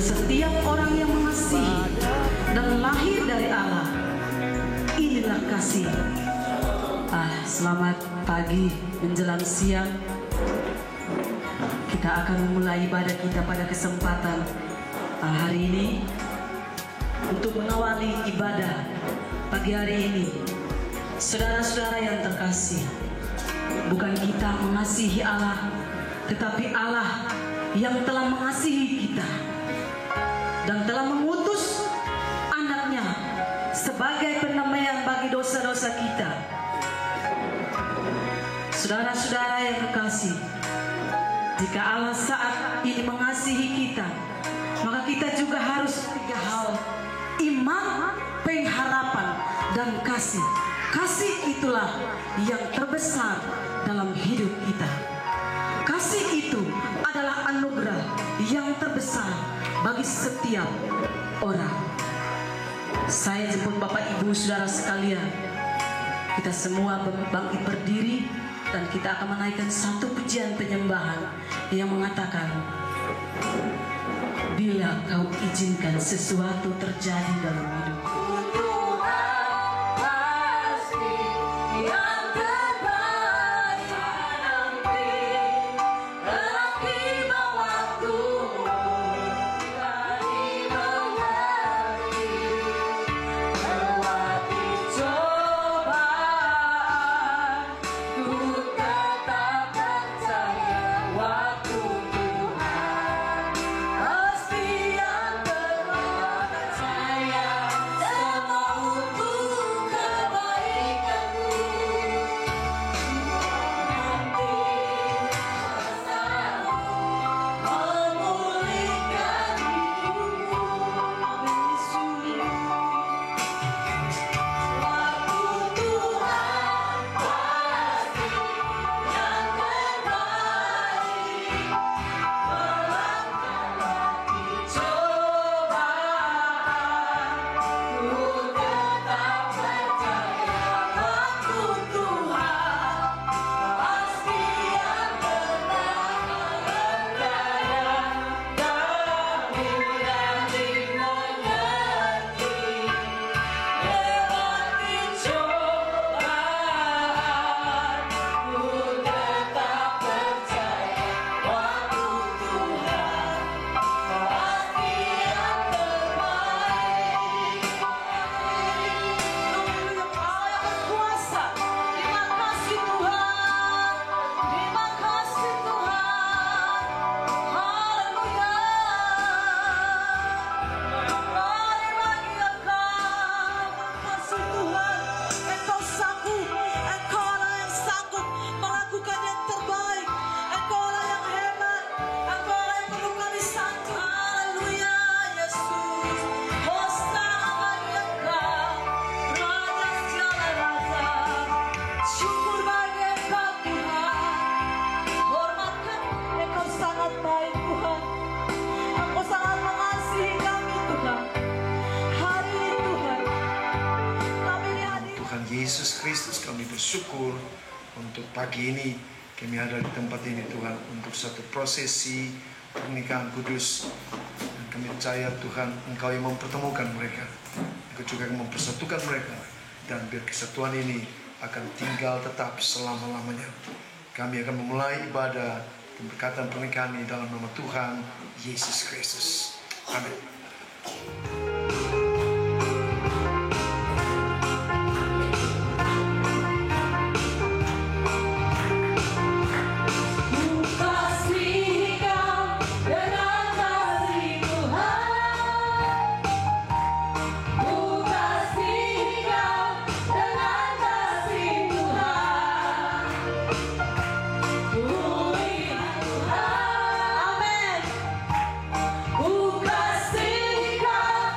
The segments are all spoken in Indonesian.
setiap orang yang mengasihi dan lahir dari Allah, inilah kasih. Selamat pagi menjelang siang. Kita akan memulai ibadah kita pada kesempatan hari ini. Untuk mengawali ibadah pagi hari ini, saudara-saudara yang terkasih, bukan kita mengasihi Allah, tetapi Allah yang telah mengasihi kita dan telah mengutus anaknya sebagai pendamaian bagi dosa-dosa kita. Saudara-saudara yang terkasih, jika Allah saat ini mengasihi kita, maka kita juga harus tiga hal: iman, pengharapan, dan kasih. Kasih itulah yang terbesar dalam hidup kita. Kasih itu adalah anugerah yang terbesar bagi setiap orang. Saya jemput Bapak Ibu Saudara sekalian, kita semua bangkit berdiri dan kita akan menaikkan satu pujian penyembahan yang mengatakan, bila kau izinkan sesuatu terjadi dalam hidupku, Yesus Kristus, kami bersyukur untuk pagi ini kami ada di tempat ini Tuhan, untuk satu prosesi pernikahan kudus. Dan kami percaya Tuhan, Engkau yang mempertemukan mereka, Engkau juga yang mempersatukan mereka, dan biar kesatuan ini akan tinggal tetap selama-lamanya. Kami akan memulai ibadah pemberkatan pernikahan ini dalam nama Tuhan Yesus Kristus. Amin. Ku kasih kau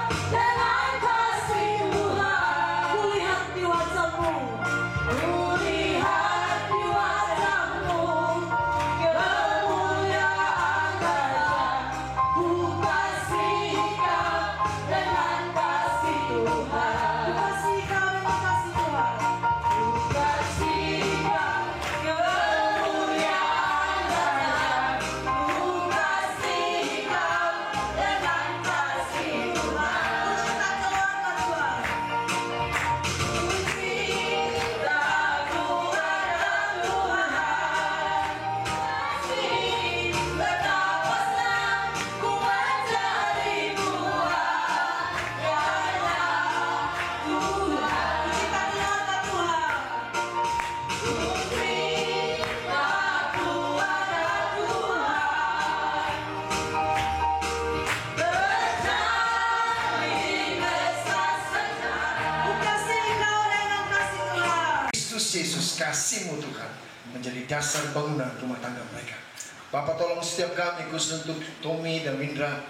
menjadi dasar bangunan rumah tangga mereka. Bapak tolong setiap kami, khusus untuk Tommy dan Windra,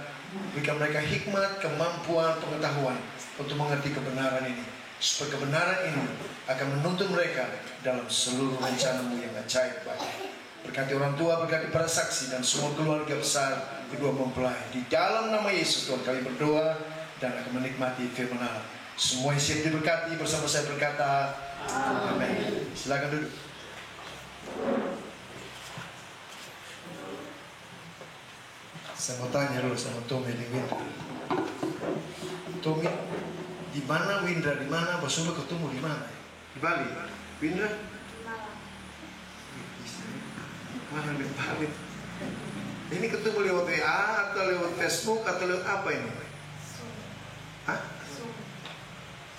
berikan mereka hikmat, kemampuan, pengetahuan untuk mengerti kebenaran ini, supaya kebenaran ini akan menuntun mereka dalam seluruh rencana-Mu yang ajaib, Bapak. Berkati orang tua, berkati para saksi dan semua keluarga besar kedua mempelai. Di dalam nama Yesus Tuhan kami berdoa dan akan menikmati firman Allah. Semua yang siap diberkati bersama saya berkata amin. Silakan duduk. Saya mau tanya dulu sama Tommy dan Windra. Tommy, di mana Windra? Di mana? Basumba ketemu di mana? Di Bali. Windra? Mana di Bali? Ini ketemu lewat WA atau lewat Facebook atau lewat apa ini? Hah?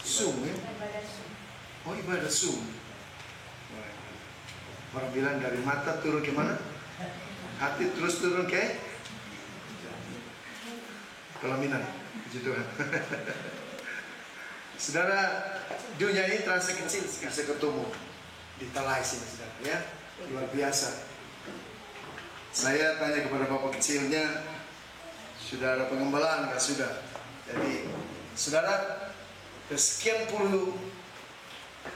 Zoom ya? Oh, ibadah Zoom. Orang bilang dari mata turun ke mana? Hati terus turun ke pelaminan. Puji Tuhan. Saudara, dunia ini terasa kecil sekali. Saya ketemu di Talai sini, saudara, ya, luar biasa. Saya tanya kepada bapak kecilnya, sudah ada pengembalaan nggak? Sudah. Jadi, saudara, sekian puluh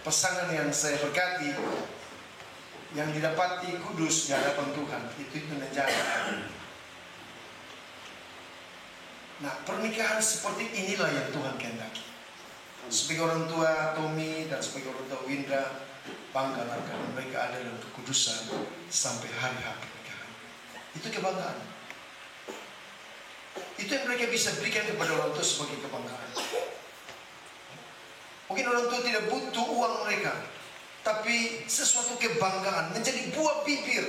pasangan yang saya berkati, yang didapati kudus di hadapan Tuhan, itu menjaga. Nah, pernikahan seperti inilah yang Tuhan kehendaki. Sebagai orang tua Tommy dan sebagai orang tua Windra, banggalah karena mereka ada dalam kekudusan sampai hari pernikahan. Itu kebanggaan. Itu yang mereka bisa berikan kepada orang tua sebagai kebanggaan. Mungkin orang tua tidak butuh uang mereka, tapi sesuatu kebanggaan menjadi buah bibir,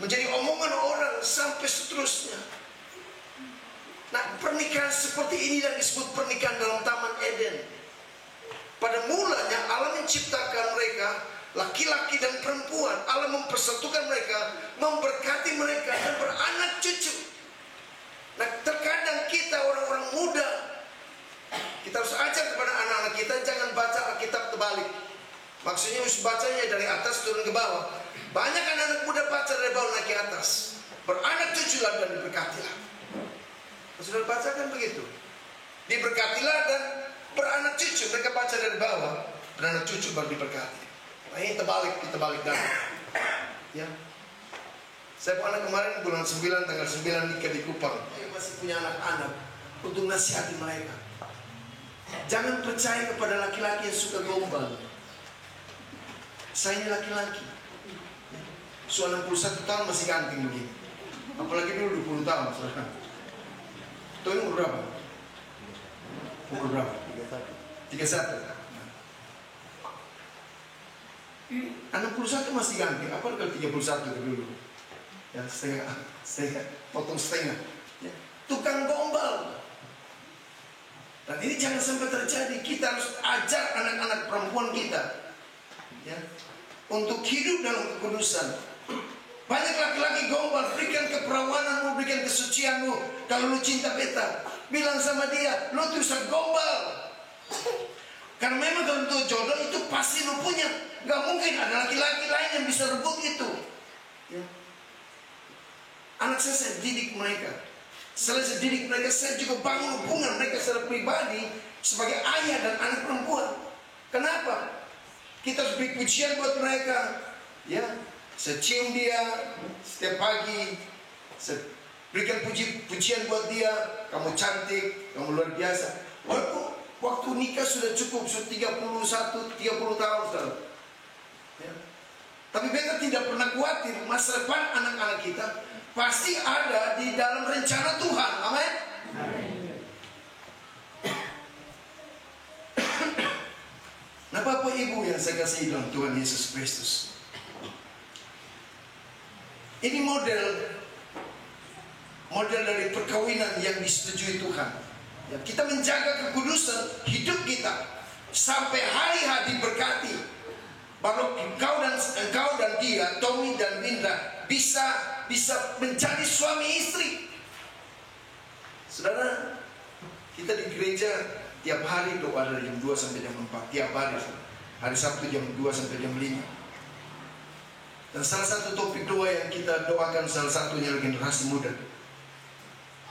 menjadi omongan orang sampai seterusnya. Nah, pernikahan seperti ini yang disebut pernikahan dalam Taman Eden. Pada mulanya Allah menciptakan mereka, laki-laki dan perempuan. Allah mempersatukan mereka, memberkati mereka dan beranak cucu. Nah, terkadang kita orang-orang muda, kita harus ajar kepada anak-anak kita jangan baca Alkitab terbalik. Maksudnya harus bacanya dari atas turun ke bawah. Banyak anak-anak muda baca dari bawah naik ke atas. Beranak cuculah dan diberkatilah. Sudah bacakan begitu. Diberkatilah dan beranak cucu. Mereka baca dari bawah, beranak cucu baru diberkati. Nah, ini kita balik dan ya. Saya punya anak kemarin bulan 9 tanggal 9 nikah di Kupang. Saya masih punya anak-anak untuk nasihati mereka. Jangan percaya kepada laki-laki yang suka gombal. Saya ini laki-laki. Sudah 61 tahun masih ganting begini. Apalagi dulu 20 tahun. Itu umur berapa? Umur berapa? 31. 61 masih ganting. Apa kalau 31 dulu? Ya, setengah, potong setengah. Ya. Tukang gombal. Dan ini jangan sampai terjadi. Kita harus ajar anak-anak perempuan kita, ya, untuk hidup dalam kekudusan. Banyak laki-laki gombal, berikan keperawananmu, berikan kesucianmu. Kalau lu cinta beta, bilang sama dia, lu tuh bisa gombal. Karena memang kalau untuk jodoh itu pasti lu punya. Gak mungkin ada laki-laki lain yang bisa rebut itu, ya. Anak saya didik mereka. Selain saya didik mereka, saya juga bangun hubungan mereka secara pribadi sebagai ayah dan anak perempuan. Kenapa? Kita harus beri pujian buat mereka, ya. Saya cium dia setiap pagi, saya berikan pujian buat dia. Kamu cantik, kamu luar biasa. Walaupun waktu nikah sudah cukup, sudah 30 tahun sudah, ya. Tapi beta tidak pernah khawatir. Masa depan anak-anak kita pasti ada di dalam rencana Tuhan. Amin. Nah, Bapak Ibu yang saya kasih dalam Tuhan Yesus Kristus, ini model dari perkawinan yang disetujui Tuhan. Ya, kita menjaga kekudusan hidup kita sampai hari diberkati. Baru engkau dan dia, Tommy dan Windra, bisa menjadi suami istri. Saudara, kita di gereja tiap hari doa dari jam 2 sampai jam 4. Tiap hari. Hari Sabtu jam 2 sampai jam 5. Dan salah satu topik doa yang kita doakan salah satunya generasi muda.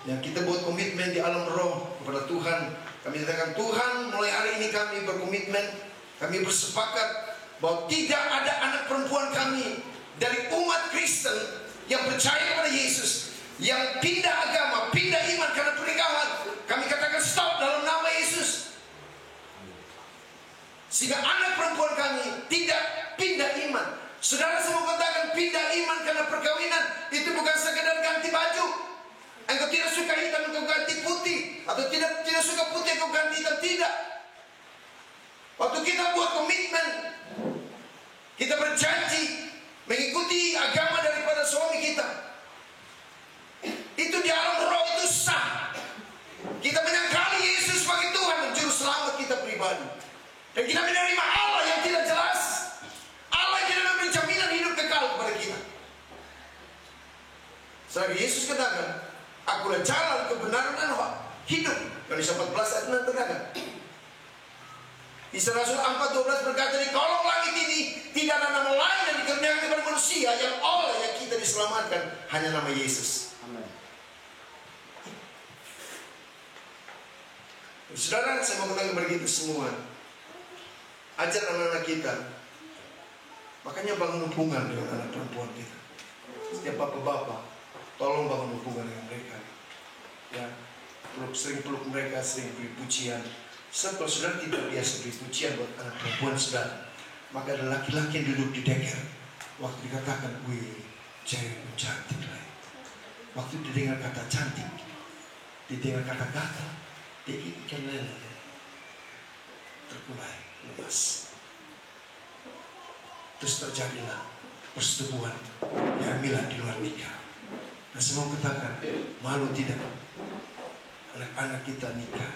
Yang kita buat komitmen di alam roh kepada Tuhan. Kami katakan, Tuhan, mulai hari ini kami berkomitmen, kami bersepakat bahwa tidak ada anak perempuan kami dari umat Kristen yang percaya pada Yesus, yang pindah agama, pindah iman karena pernikahan. Kami katakan stop dalam nama Yesus. Sehingga anak perempuan kami tidak pindah iman. Saudara, saya mau katakan, pindah iman karena perkawinan itu bukan sekedar ganti baju. Engkau tidak suka hitam, engkau ganti putih. Atau tidak suka putih, engkau ganti hitam. Tidak. Waktu kita buat komitmen, kita berjanji mengikuti agama daripada suami kita, itu di alam roh itu sah. Kita menyangkali Yesus sebagai Tuhan dan Juru Selamat kita pribadi. Dan kita menerima Allah yang tidak jelas, Allah yang tidak memberi jaminan hidup kekal kepada kita. Selagi Yesus katakan, akulah jalan, kebenaran dan hidup. Yohanes 14 ayat 6 terkatakan. Kisah Rasul 4:12 berkata, di kolong langit ini tidak ada nama lain yang dikaruniakan kepada manusia yang oleh kita diselamatkan, hanya nama Yesus. Amen. Saudara, saya mau katakan kepada kita semua, ajar anak-anak kita, makanya bangun hubungan dengan anak perempuan kita. Setiap bapak-bapak, tolong bangun hubungan dengan mereka. Ya, sering peluk mereka, sering beri pujian. Sebab kalau saudara tidak biasa beri pujian buat anak perempuan saudara, maka ada laki-laki yang duduk di deker. Waktu dikatakan, wih, cewek cantik lah. Waktu didengar kata cantik, didengar kata gatal, dia ikan lele, terkulai, lepas. Terus terjadilah persetubuhan, kehamilan di luar nikah. Nah, saya mau katakan, malu tidak? Anak-anak kita nikah,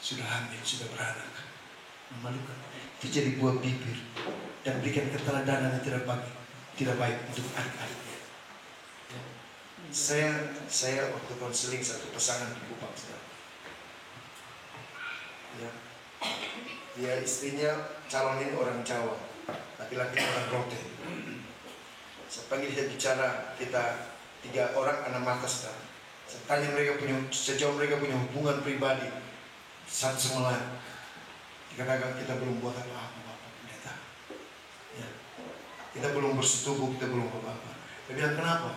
sudah hamil, sudah beranak, memalukan. Itu jadi buah bibir dan berikan keteladanan yang tidak baik untuk adik-adiknya. Ya. Saya waktu konseling satu pasangan di Kupang, ya. Dia istrinya calonin orang Jawa, laki-laki orang Rote. Saya panggil dia bicara, kita 3 orang anak mata sekarang. Saya tanya mereka sejauh mereka punya hubungan pribadi satu sama lain. Dikatakan kita belum buat apa-apa, Bapak Pendeta. Ya. Kita belum bersetubuh, kita belum apa-apa. Dia bilang, kenapa?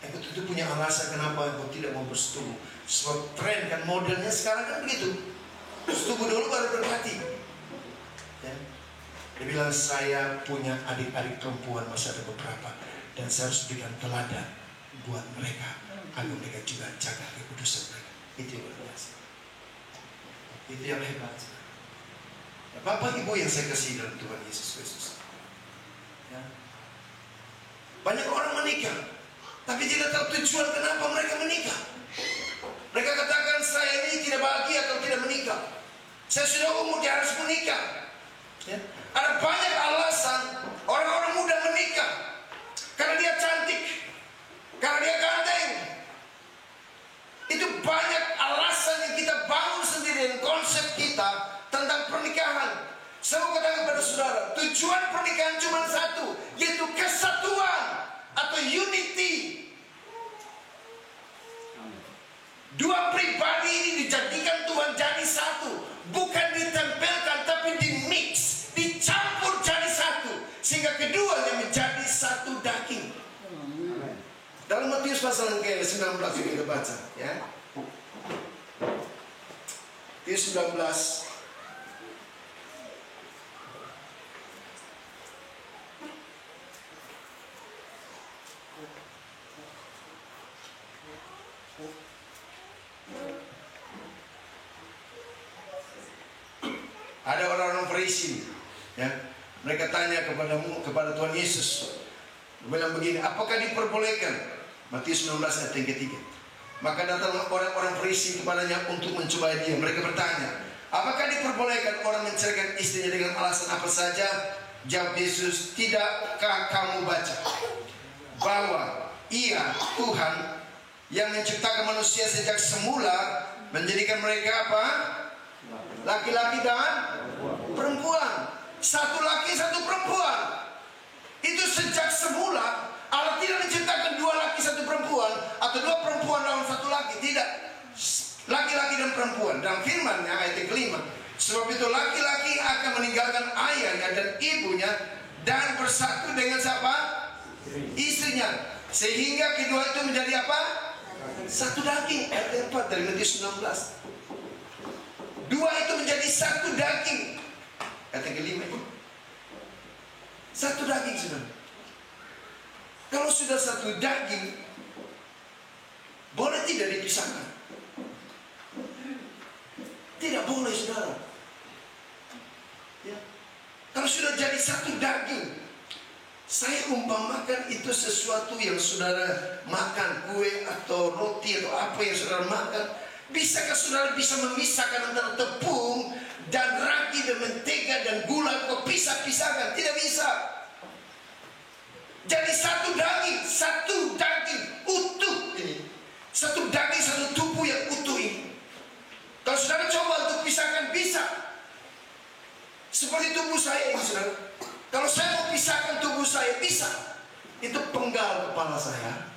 Engkau tentu punya alasan kenapa engkau tidak mau bersetubuh. Sebab tren kan modelnya sekarang kan begitu. Bersetubuh dulu baru berhati. Ya. Dia bilang, saya punya adik-adik perempuan, masih ada beberapa, dan saya harus berikan teladan buat mereka agar mereka juga jaga kekudusan mereka. Itu yang luar biasa. Itu yang hebat. Ya, Bapak Ibu yang saya kasih dalam Tuhan Yesus Kristus. Ya. Banyak orang menikah, tapi tidak tahu tujuan kenapa mereka menikah. Mereka katakan, saya ini tidak bahagia kalau tidak menikah. Saya sudah umur, dia harus menikah. Ya. Ada banyak alasan orang-orang muda menikah. Karena dia cantik, karena dia ganteng. Itu banyak alasan yang kita bangun sendiri dengan konsep kita tentang pernikahan. Saya mau katakan kepada saudara, tujuan pernikahan cuma satu, yaitu kesatuan atau unity. Dua pribadi ini dijadikan Tuhan jadi satu, bukan ditempelkan tapi dimix, dicampur jadi satu, sehingga keduanya menjadi satu daging. Dalam Matius pasal 19 kita baca, ya. Matius 19 ada orang-orang Farisi, ya. Mereka tanya kepada Tuhan Yesus. Bilang begini, apakah diperbolehkan? Matius 19 ayat yang ketiga. Maka datanglah orang-orang Farisi kepadanya untuk mencobai dia. Mereka bertanya, apakah diperbolehkan orang menceraikan istrinya dengan alasan apa saja? Jawab Yesus, tidakkah kamu baca bahwa Ia, Tuhan, yang menciptakan manusia sejak semula, menjadikan mereka apa? Laki-laki dan perempuan. Satu laki, satu perempuan. Itu sejak semula Allah tidak menciptakan dua laki satu perempuan atau dua perempuan lawan satu laki, tidak. Laki-laki dan perempuan. Dalam firman ayat yang kelima, sebab itu laki-laki akan meninggalkan ayahnya dan ibunya dan bersatu dengan siapa? Istrinya, sehingga kedua itu menjadi apa? Satu daging. Ayat 4 dari Matius 19. Dua itu menjadi satu daging. Ayat yang kelima itu satu daging, saudara. Kalau sudah satu daging, boleh tidak dipisahkan? Tidak boleh, saudara. Ya. Kalau sudah jadi satu daging, saya umpamakan itu sesuatu yang saudara makan, kue atau roti atau apa yang saudara makan. Bisakah saudara bisa memisahkan antara tepung dan ragi dan mentega dan gula? Kok pisahkan? Tidak bisa. Jadi satu daging utuh ini. Satu daging, satu tubuh yang utuh ini. Kalau saudara coba untuk pisahkan, bisa. Seperti tubuh saya ini, saudara. Kalau saya mau pisahkan tubuh saya, bisa. Itu penggal kepala saya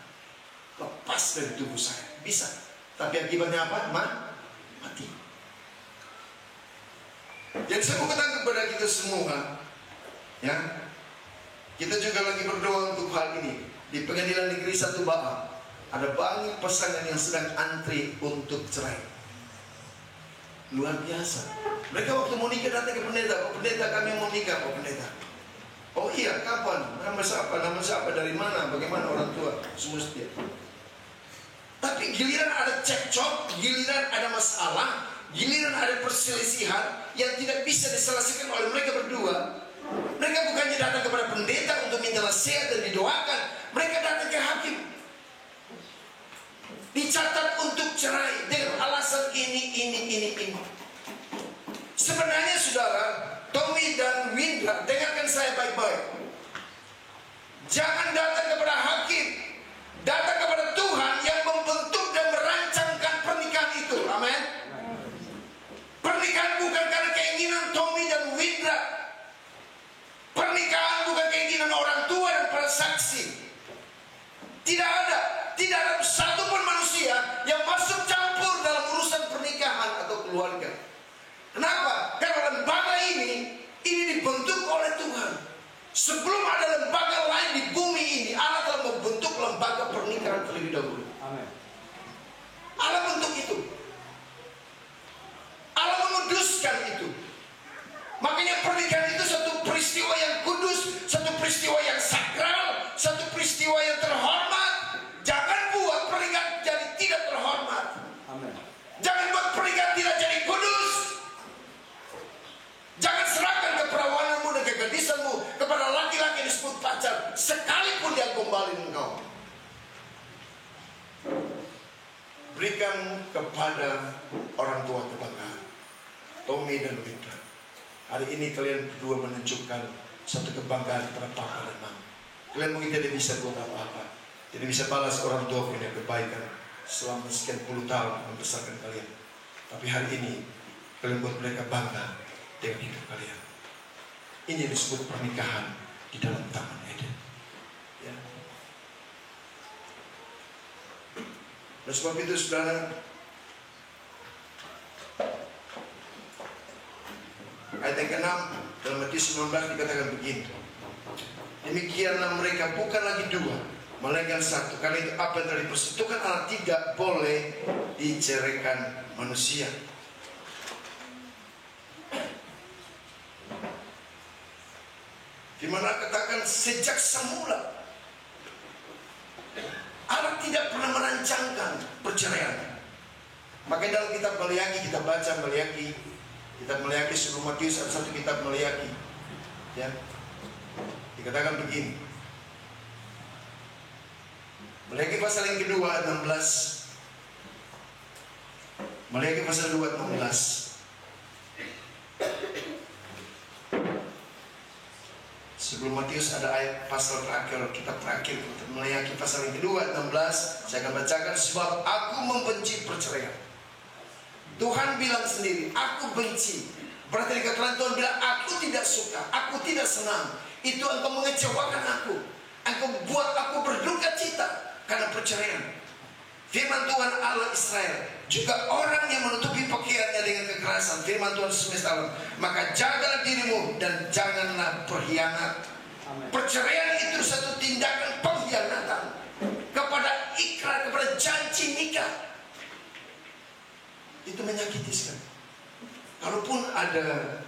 lepas dari tubuh saya, bisa. Tapi akibatnya apa? Mati. Jadi saya mau katakan kepada kita semua, ya, kita juga lagi berdoa untuk hal ini. Di Pengadilan Negeri 1 Baam ada banyak pasangan yang sedang antri untuk cerai. Luar biasa. Mereka waktu mau nikah datang ke pendeta, Pak Pendeta kami mau nikah, Pak Pendeta. Oh iya, kapan? Nama siapa, dari mana, bagaimana orang tua, semua setia. Tapi giliran ada cekcok, giliran ada masalah, giliran ada perselisihan yang tidak bisa diselesaikan oleh mereka berdua. Mereka bukannya datang kepada pendeta untuk minta nasihat dan didoakan, mereka datang ke hakim. Dicatat untuk cerai dengan alasan ini. Sebenarnya saudara, Tommy dan Windra, dengarkan saya baik-baik. Jangan datang kepada hakim, datang kepada Tuhan yang membentuk dan merancangkan pernikahan itu. Amin. Pernikahan bukan karena keinginan Tommy dan Windra. Pernikahan bukan keinginan orang tua dan para saksi. Tidak ada satupun manusia yang masuk campur dalam urusan pernikahan atau keluarga. Kenapa? Karena lembaga ini dibentuk oleh Tuhan. Sebelum ada lembaga lain di bumi ini, Allah telah membentuk lembaga pernikahan terlebih dahulu. Amin. Allah bentuk itu. Allah menguduskan itu. Makanya pernikahan itu satu peristiwa yang kudus, satu peristiwa yang sakral, satu peristiwa yang terhormat. Jangan buat pernikahan jadi tidak terhormat. Amin. Jangan buat pernikahan tidak jadi kudus. Jangan serahkan keperawananmu dan kegadisanmu kepada laki-laki yang disebut pacar, sekalipun dia gombalin engkau. Berikan kepada orang tua kebanggaan, Tommy dan Windra. Hari ini kalian berdua menunjukkan satu kebanggaan kepada papa dan mama. Kalian mungkin tidak bisa buat apa-apa, tidak bisa balas orang tua punya kebaikan selama sekian puluh tahun membesarkan kalian. Tapi hari ini kalian buat mereka bangga dengan hidup kalian. Ini yang disebut pernikahan di dalam Taman Eden. Ya. Dan sebab itu saudara, ayat yang ke-6 dalam Matius 19 dikatakan begini. Demikianlah mereka bukan lagi dua, melainkan satu. Karena itu apa yang telah dipersatukan Allah tidak boleh diceraikan manusia. Dimana katakan sejak semula Allah tidak pernah merancangkan perceraian. Makanya dalam kitab Maliaki kita baca kitab Maliaki sebelum Matius ada satu kitab Maliaki, ya, dikatakan begini. Maliaki pasal yang kedua ayat 16. Maliaki pasal 2 ayat 16. Sebelum Matius ada ayat pasal terakhir, kitab terakhir, Maliaki pasal yang kedua ayat 16. Saya akan bacakan. Sebab aku membenci perceraian. Tuhan bilang sendiri, aku benci. Berarti dikatakan Tuhan bilang, aku tidak suka, aku tidak senang. itu engkau mengecewakan aku. Engkau buat aku berduka cita karena perceraian. Firman Tuhan Allah Israel, juga orang yang menutupi pakaiannya dengan kekerasan. Firman Tuhan semesta alam, maka jagalah dirimu dan janganlah berkhianat. Perceraian itu satu tindakan pengkhianatan kepada ikrar, kepada janji nikah. Itu menyakiti sekali. Kalaupun ada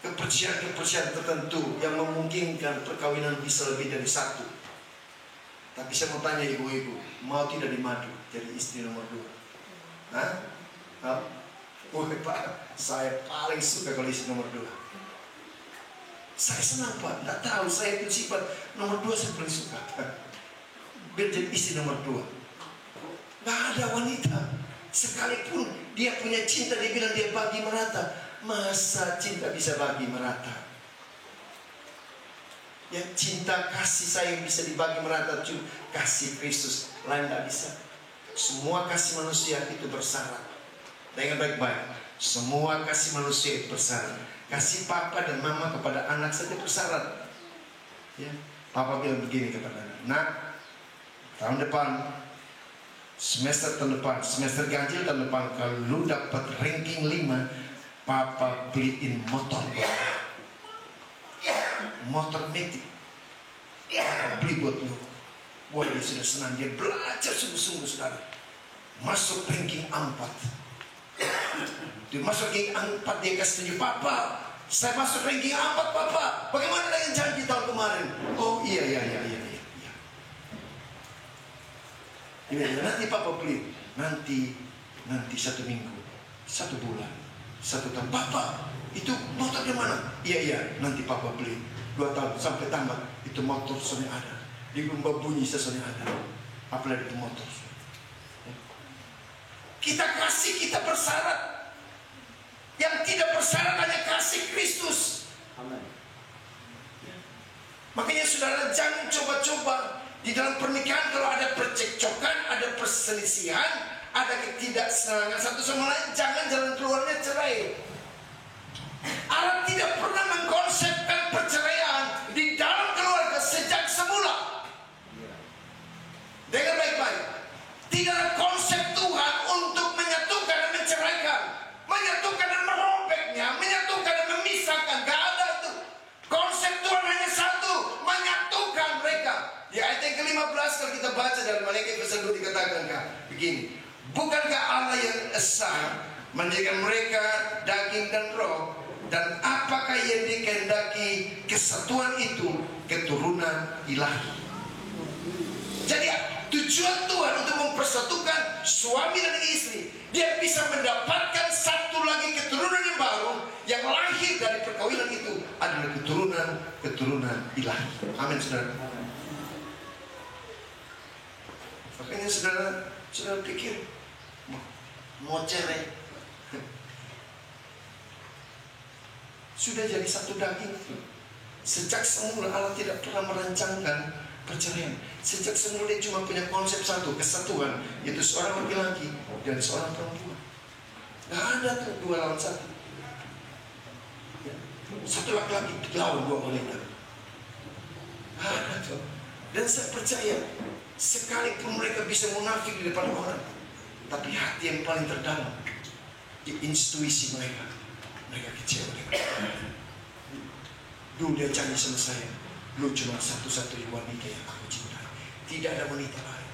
kepercayaan tertentu yang memungkinkan perkawinan bisa lebih dari satu, tapi saya mau tanya ibu-ibu, mau tidak dimadu jadi istri nomor 2? Pak, saya paling suka kalau istri nomor 2. Saya senang Pak, tidak tahu, saya itu sifat nomor 2 saya paling suka. Biar jadi istri nomor 2. Gak ada wanita, sekalipun dia punya cinta, dia bilang dia bagi merata. Masa cinta bisa bagi merata? Yang cinta kasih sayang bisa dibagi merata, cuma kasih Kristus lain tidak bisa. Semua kasih manusia itu bersyarat. Dengar baik-baik, semua kasih manusia itu bersyarat. Kasih papa dan mama kepada anak saja bersyarat. Ya, papa bilang begini kepada anak, nak, tahun depan, semester tahun depan, semester ganjil tahun depan, kalau lu dapat ranking 5, papa beliin motor, motor metik, beli buat lu. Wah, dia sudah senang, dia belajar sungguh-sungguh saudara. Masuk ranking 4. Dia masuk ranking 4, dia kasih tunjuk, papa, saya masuk ranking 4 papa. Bagaimana dengan janji tahun kemarin? Oh iya. Nanti papa beli. Nanti 1 minggu, 1 bulan, 1 tahun. Papa, itu motor di mana? Iya, nanti papa beli. 2 tahun sampai tamat, itu motor soalnya ada. Di rumah bunyi soalnya ada. Apalagi itu motor. Kita kasih, kita bersyarat. Yang tidak bersyarat hanya kasih Kristus. Amin. Makanya saudara, jangan coba-coba di dalam pernikahan kalau ada percekcokan, ada perselisihan, ada ketidaksenangan satu sama lain, jangan jalan keluarnya cerai. Allah tidak pernah mengkonsepkan perceraian di dalam keluarga sejak semula. Dengar baik-baik, tidak ada konsep Tuhan untuk menyatukan dan menceraikan, menyatukan dan merobeknya, menyatukan dan memisahkan. Gak ada itu. Konsep Tuhan hanya satu, menyatukan mereka. Di ayat yang ke-15 kalau kita baca dalam Matius pasal 2 dikatakan begini, bukankah Allah yang esa menjadikan mereka daging dan roh, dan apakah yang dikehendaki kesatuan itu keturunan ilahi. Jadi tujuan Tuhan untuk mempersatukan suami dan istri, dia bisa mendapatkan satu lagi keturunan yang baru, yang lahir dari perkawinan itu adalah keturunan ilahi. Amin saudara. Makanya saudara pikir mau cerai, sudah jadi satu daging. Sejak semula Allah tidak pernah merancangkan perceraian. Sejak semula dia cuma punya konsep satu, kesatuan, yaitu seorang laki-laki dan seorang perempuan. Gak ada tuh 2 lawan 1. Satu laki-laki lawan 2 wanita. Gak ada tuh. Dan saya percaya, sekalipun mereka bisa munafik di depan orang, tapi hati yang paling terdalam di intuisi mereka kecewa dengan Allah. Dulu dia janji sama saya, lu cuma satu-satunya wanita yang aku cintai, tidak ada wanita lain.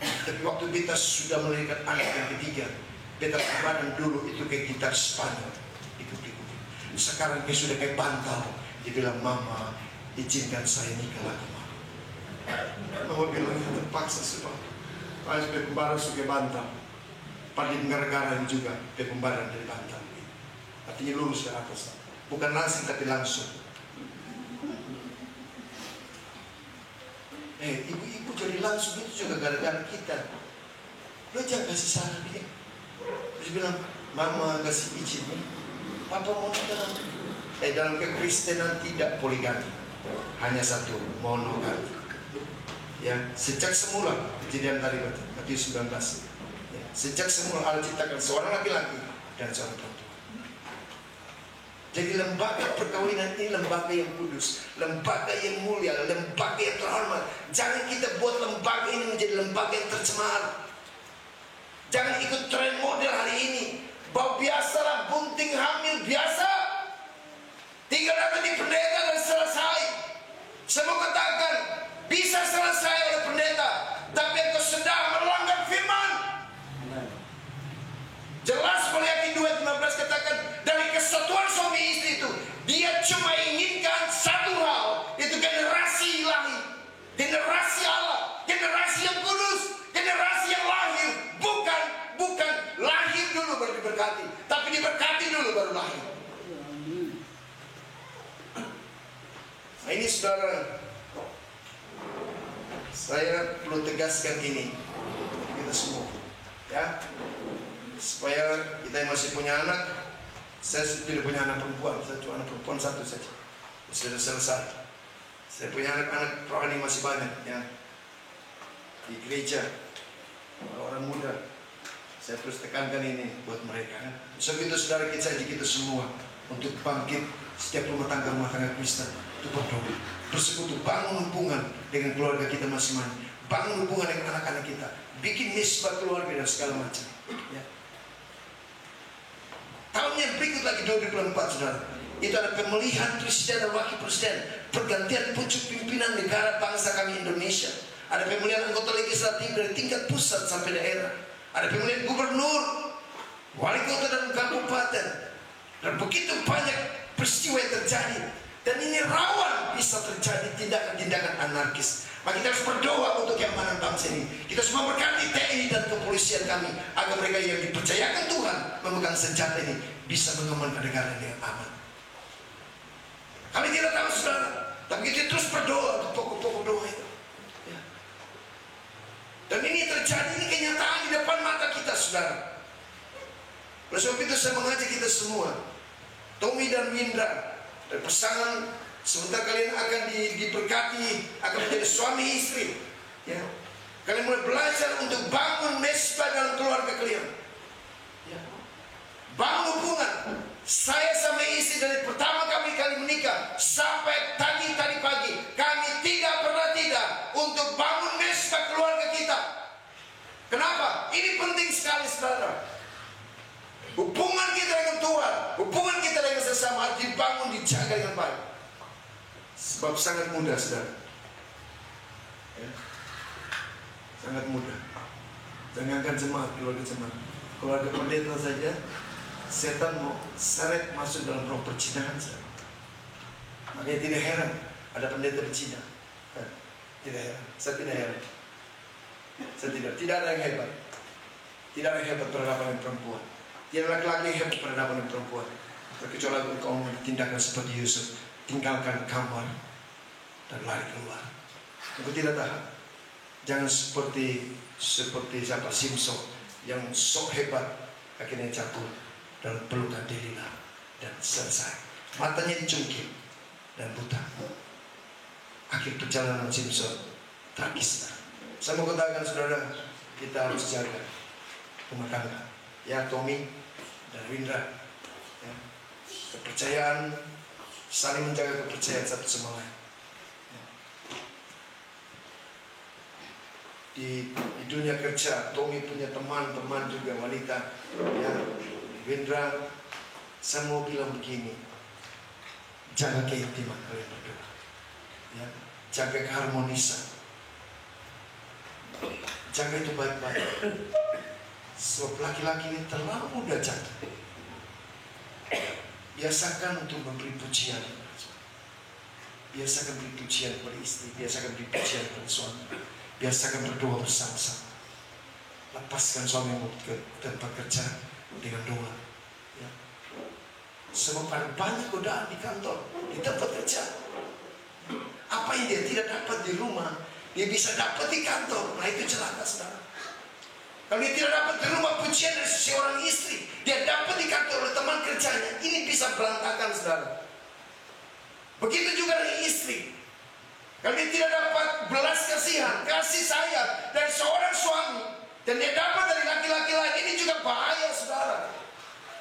Tapi waktu beta sudah melahirkan anak yang ketiga, beta badan dulu itu kayak gitar Spanyol, ikut-ikut. Sekarang dia sudah kayak bantal. Dia bilang, mama izinkan saya nikah lagi. Mama bilang, terpaksa sebab saya sudah pembaran suka bantal. Pada negara-negara juga dia pembaran dari bantal. Artinya lurus ke atas, bukan langsing tapi langsung. Ibu-ibu jadi langsung itu juga gara-gara kita. Lo jangan kasih saran dia. Terus bilang, mama kasih izin, papa mau nikah. Dalam kekristenan tidak poligami, hanya satu, monogami. Ya, sejak semula kejadian tadi Matius 19. Ya, sejak semula Allah ciptakan seorang laki-laki dan seorang perempuan. Jadi lembaga perkawinan ini lembaga yang kudus, lembaga yang mulia, lembaga yang terhormat. Jangan kita buat lembaga ini menjadi lembaga yang tercemar. Jangan ikut tren model hari ini. Bahwa biasalah bunting hamil biasa, tinggal datang di pendeta dan selesai. Semua katakan bisa selesai oleh pendeta, tapi engkau sedang melanggar firman. Jelas Maliaki 2:15 katakan dari kesatuan suami istri itu dia cuma inginkan satu hal, itu generasi ilahi, generasi Allah, generasi yang kudus, generasi yang lahir. Bukan lahir dulu baru diberkati, tapi diberkati dulu baru lahir. Nah ini saudara, saya perlu tegaskan ini kita semua, ya, supaya kita yang masih punya anak. Saya tidak punya anak perempuan, saya cuma anak perempuan satu saja, sudah selesai. Saya punya anak-anak rohani masih banyak, ya, di gereja, orang muda. Saya terus tekankan ini buat mereka, kan? Sebab itu saudara kita semua untuk bangkit setiap rumah tangga Kristen itu berdoa, bersekutu, bangun hubungan dengan keluarga kita masing-masing, bangun hubungan dengan anak-anak kita, bikin misbah keluarga dan segala macam, ya. Tahun yang berikut lagi 2024 saudara, itu ada pemilihan presiden dan wakil presiden, pergantian pucuk pimpinan negara bangsa kami Indonesia, ada pemilihan anggota legislatif dari tingkat pusat sampai daerah, ada pemilihan gubernur, wali kota dan kabupaten, dan begitu banyak peristiwa yang terjadi, dan ini rawan bisa terjadi tindakan-tindakan anarkis. Maka kita harus berdoa untuk keamanan bangsa ini. Kita semua berkati TNI dan kepolisian kami agar mereka yang dipercayakan Tuhan memegang senjata ini bisa mengamankan negara dengan aman. Kami tidak tahu saudara, tapi kita terus berdoa untuk pokok-pokok doa itu, ya. Dan ini terjadi, ini kenyataan di depan mata kita saudara. Oleh sebab itu saya mengajak kita semua, Tommy dan Windra dan pasangan, sebentar kalian akan diberkati, akan menjadi suami istri, ya. Kalian mulai belajar untuk bangun mesbah dalam keluarga kalian, ya. Bangun hubungan. Saya sama istri dari pertama kali menikah sampai tadi pagi, kami tidak pernah tidak untuk bangun mesbah keluarga kita. Kenapa? Ini penting sekali saudara. Hubungan kita dengan Tuhan, hubungan kita dengan sesama harus dibangun, dijaga dengan baik. Sebab sangat mudah saudara, ya. Sangat mudah. Jangankan jemaat, keluarga pendeta saja setan mau seret masuk dalam roh percinahan saudara. Makanya tidak heran ada pendeta bercina, tidak heran. Saya tidak heran. Saya tidak ada yang hebat. Tidak ada yang hebat berhadapan dengan perempuan. Tidak ada laki-laki yang hebat berhadapan dengan perempuan, terkecuali engkau tindakan seperti Yusuf, tinggalkan kamar dan lari keluar. Engkau tidak tahan. Jangan seperti siapa Simpson yang sok hebat akhirnya jatuh dalam pelukan Delila dan selesai. Matanya dicungkil dan buta. Akhir perjalanan Simpson tragis. Saya mau katakan saudara, kita harus jaga rumah tangga, ya, Tommy dan Windra, ya. Kepercayaan, saling menjaga kepercayaan satu sama lain, ya. Di dunia kerja, Tommy punya teman-teman juga wanita, ya. Windra, saya mau bilang begini, jaga keintiman kalian berdua, ya. Jaga keharmonisan, jaga itu baik-baik. Sebab laki-laki ini terlalu mudah jatuh. Biasakan untuk memberi pujian, biasakan beri pujian kepada istri, biasakan beri pujian kepada suami, biasakan berdoa bersama-sama. Lepaskan suamimu ke tempat kerja dengan doa, ya. Sebab ada banyak godaan di kantor, di tempat kerja. Apa yang dia tidak dapat di rumah, dia bisa dapat di kantor. Nah itu celaka saudara. Kalau dia tidak dapat di rumah pujian dari seorang istri, dia dapat di kantor oleh teman kerjanya. Ini bisa berantakan saudara. Begitu juga dari istri. Kalau dia tidak dapat belas kasihan, kasih sayang dari seorang suami, dan dia dapat dari laki-laki lain, ini juga bahaya saudara.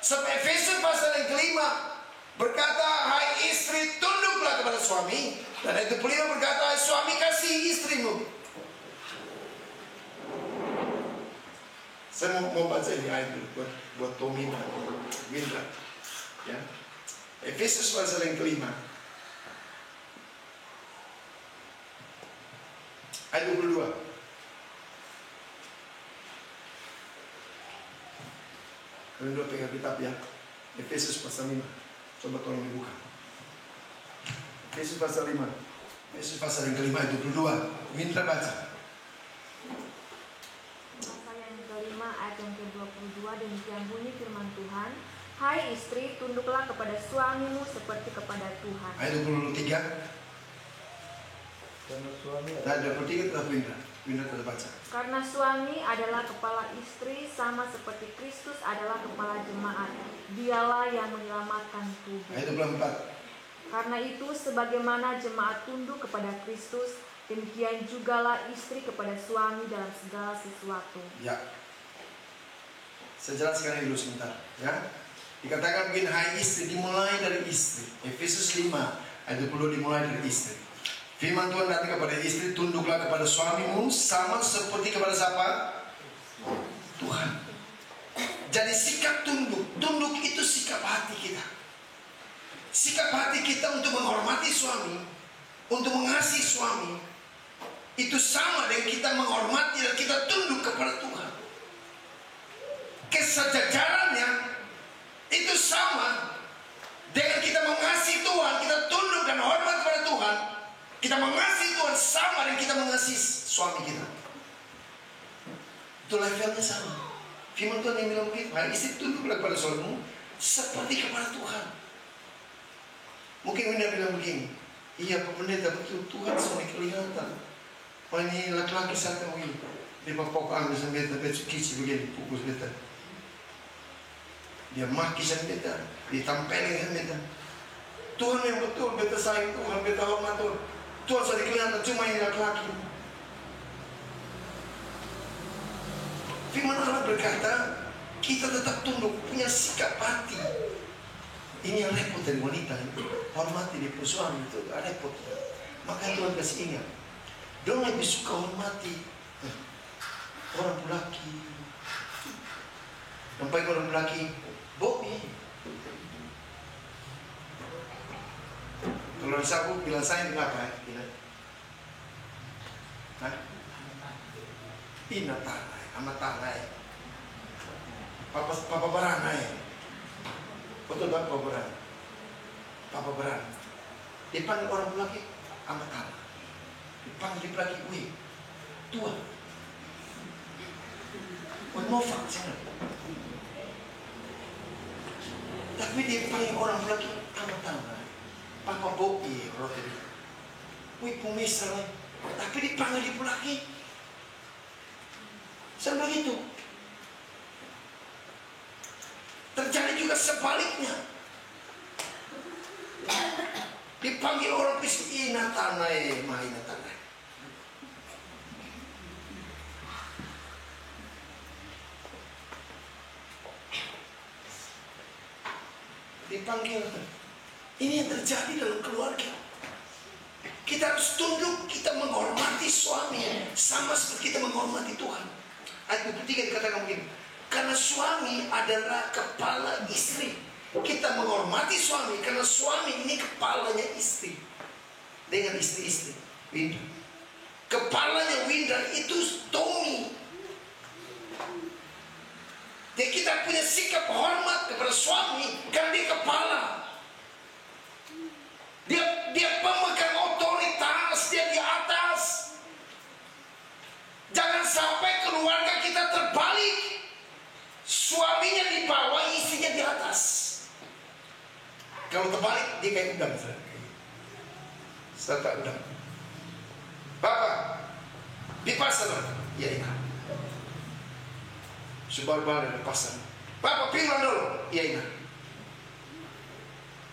Sebab Efesus pasal yang kelima, berkata, hai istri, tunduklah kepada suami. Dan ayat 25 berkata, hai suami, kasihi istrimu. Saya mau baca ini ayat dulu buat Tommy dan Windra. Ya. Efesus pasal yang kelima. Ayat 22. Kalian dua pegang kitab ya. Efesus pasal 5. Coba tolong dibuka. Efesus pasal 5. Efesus pasal yang kelima ayat 22. Minta baca. Pasal yang kelima ayat yang ke-22, demikian bunyi firman Tuhan. Hai istri, tunduklah kepada suamimu seperti kepada Tuhan. Ayat 23. Karena suami Ayat 23 tetap Winda tetap baca. Karena suami adalah kepala istri, sama seperti Kristus adalah kepala jemaat. Dialah yang menyelamatkan tubuh. Ayat 24. Karena itu, sebagaimana jemaat tunduk kepada Kristus, demikian jugalah istri kepada suami dalam segala sesuatu. Ya. Saya jelaskan ini dulu sebentar, ya. Dikatakan begini, hai istri, dimulai dari istri. Efesus 5 ayat 20 dimulai dari istri. Firman Tuhan datang kepada istri, tunduklah kepada suamimu sama seperti kepada siapa? Tuhan. Jadi sikap tunduk, tunduk itu sikap hati kita. Sikap hati kita untuk menghormati suami, untuk mengasihi suami, itu sama dengan kita menghormati dan kita tunduk kepada Tuhan. Kesejajarannya itu sama dengan kita mengasihi Tuhan, kita tunduk dan hormat kepada Tuhan. Kita mengasihi Tuhan sama dengan kita mengasihi suami kita. Itu levelnya sama. Firman Tuhan yang bilang begitu, hai istri, tunduklah kepada suamimu seperti kepada Tuhan. Mungkin Winda bilang begini, iya Pak Pendeta, betul Tuhan suami kelihatan. Wah ini laki-laki saya tahu ini. Dia bapak ambil sampai betul kisi begini, pukul beta. Dia maki sampai beta, ditampelin sampai beta. Tuhan yang betul, beta sayang Tuhan, beta hormat Tuhan. Tuhan sudah kelihatan cuma ini laki-laki. Firman Allah berkata, kita tetap tunduk, punya sikap hati. Ini yang repot dari wanita, hormati dia suami itu repot. Maka Tuhan kasih ingat, dong lebih suka hormati orang lelaki. Sampai orang lelaki, Bobby. Kalau sabu bilang saya kenapa? Hah? Ina tanai, amat tanai. Papa beranai. Betul tak Papa beran? Papa beran. Dipanggil orang lelaki amat tanai. Dipanggil lelaki, wih, tua. Mau vaksin. Tapi dipanggil orang lelaki amat tanai. Papa Bobby, roti. Wih, pumisal. Tapi dipanggil di lelaki. Sama gitu. Terjadi juga sebaliknya. Dipanggil orang pisik, ina tanai, mahina tanai. Dipanggil. Ini yang terjadi dalam keluarga. Kita harus tunduk, kita menghormati suami sama seperti kita menghormati Tuhan. Ayat 23 dikatakan begini, karena suami adalah kepala istri. Kita menghormati suami karena suami ini kepalanya istri. Dengan istri-istri Winda. Kepalanya Winda itu Tommy. Jadi kita punya sikap hormat kepada suami karena dia kepala. Dia pemegang otoritas, dia di atas. Jangan sampai keluarga kita terbalik. Suaminya di bawah, istrinya di atas. Kalau terbalik, dia kayak udang. Serta udang. Bapak, di pasar. Ya, iya. Subar-bar di pasar. Bapak, firman dulu. Ya, iya.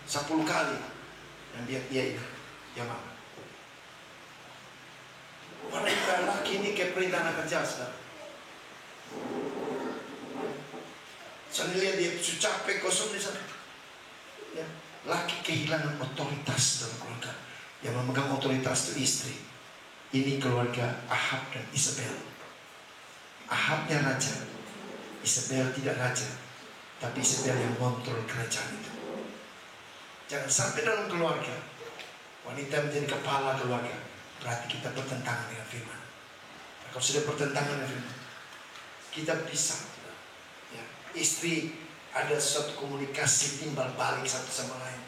10 kali. Dan dia iya. Ya, Mak. Wanita laki ini kayak perintah anak kerja, saudara. Saya lihat dia capek kosong di sana. Ya, laki kehilangan otoritas dalam keluarga. Yang memegang otoritas itu istri. Ini keluarga Ahab dan Isabel. Ahabnya raja, Isabel tidak raja, tapi Isabel yang mengontrol kerajaan itu. Jangan sampai dalam keluarga wanita menjadi kepala keluarga, berarti kita bertentangan dengan firman. Kalau sudah bertentangan dengan firman, kita bisa ya, istri ada suatu komunikasi timbal balik satu sama lain.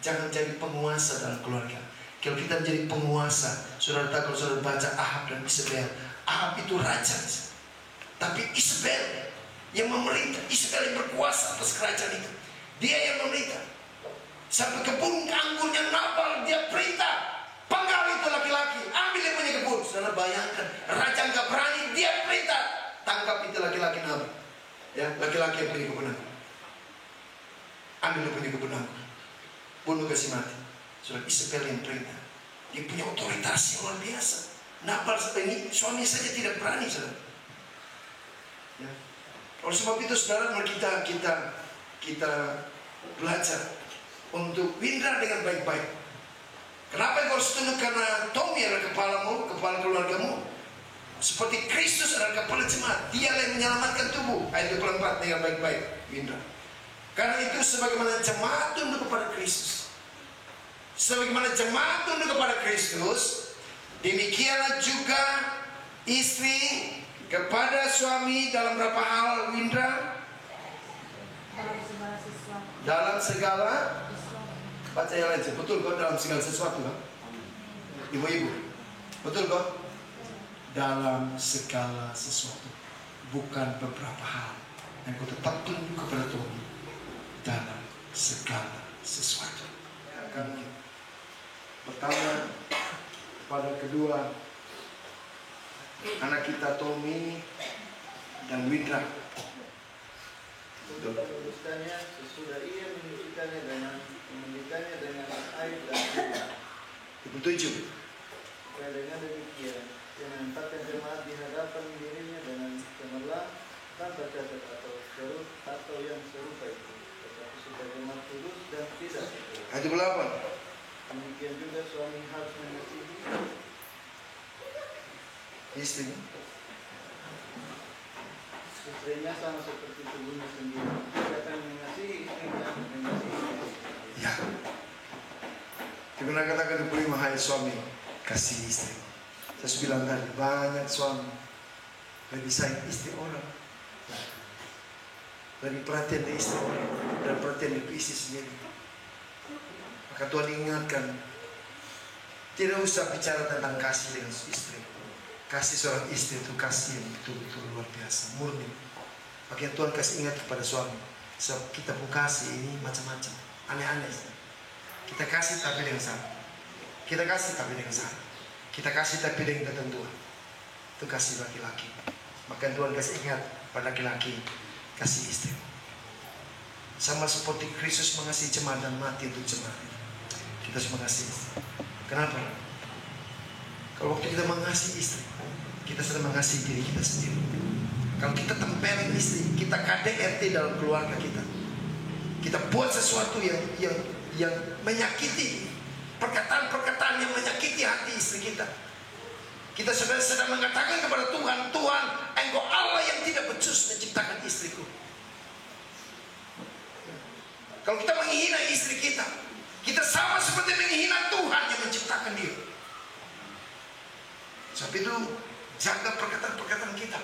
Jangan jadi penguasa dalam keluarga. Kalau kita menjadi penguasa, saudara tahu kalau saudara baca Ahab dan Isabel, Ahab itu raja, tapi Isabel yang memerintah, Isabel yang berkuasa atas kerajaan itu. Dia yang memerintah. Sampai kebun anggurnya Nabal dia perintah, penggal itu laki-laki, ambil yang punya kebun. Saudara bayangkan, raja nggak berani, dia perintah, tangkap itu laki-laki Nabal. Ya, laki-laki yang punya kebun anggur, ambil yang punya kebun anggur, bunuh kasih mati. Saudara, Isabel yang perintah, dia punya otoritas yang luar biasa. Nabal ini suami saja tidak berani, saudara. Ya. Oleh sebab itu, saudara, mari kita belajar untuk Windra dengan baik-baik. Kenapa kau harus tunduk? Karena Tommy adalah kepalamu, kepala keluargamu. Seperti Kristus adalah kepala jemaat, Dia yang menyelamatkan tubuh. Ayat 24 dengan baik-baik, Windra. Karena itu sebagaimana jemaat tunduk kepada Kristus, sebagaimana jemaat tunduk kepada Kristus, demikianlah juga istri kepada suami dalam berapa hal, Windra? Dalam segala baca yang lain, betul kok dalam segala sesuatu kan? Ibu-ibu, betul kok? Dalam segala sesuatu, bukan beberapa hal. Yang kau tetap tunduk kepada Tuhan dalam segala sesuatu. Akan bertanya kepada kedua anak kita, Tommy dan Windra. Untuk meluruskannya, sesudah ia menyucikannya dengan memandikannya dengan air dan minyak. Ibu 7. Supaya dengan demikian, dia menempatkan jemaat di hadapan dirinya dengan cemerlang, tanpa cacat atau yang serupa itu. Tetapi supaya jemaat kudus dan tidak kotor. Ayat 8. Demikian juga suami harus mengasihi Istrinya. istrinya sama seperti tubuhnya sendiri. Siapa yang mengasihi istrinya, mengasihi. Ya. Kita katakan di 25, hai suami, kasih istri. Saya bilang tadi, banyak suami lebih sayang istri orang, lebih perhatian di istri orang dan perhatian di istri sendiri. Maka Tuhan ingatkan, tidak usah bicara tentang kasih dengan istri. Kasih seorang istri itu kasih yang betul-betul luar biasa, murni. Makanya Tuhan kasih ingat kepada suami. Sebab kita pun kasih ini macam-macam, aneh-aneh. Kita kasih tapi dengan salah. Kita kasih tapi dengan salah. Kita kasih tapi dengan ketentuan. Itu kasih laki-laki. Maka Tuhan kasih ingat pada laki-laki, kasih istri. Sama seperti Kristus mengasihi jemaat dan mati untuk jemaat. Kita harus mengasihi istri. Kenapa? Kalau waktu kita mengasihi istri, kita sedang mengasihi diri kita sendiri. Kalau kita tempelin istri, kita KDRT dalam keluarga kita. Kita buat sesuatu yang menyakiti, perkataan-perkataan yang menyakiti hati istri kita. Kita sedang mengatakan kepada Tuhan, Tuhan, Engkau Allah yang tidak becus menciptakan istriku. Kalau kita menghina istri kita, kita sama seperti menghina Tuhan yang menciptakan dia. Sebab itu jaga perkataan-perkataan kita.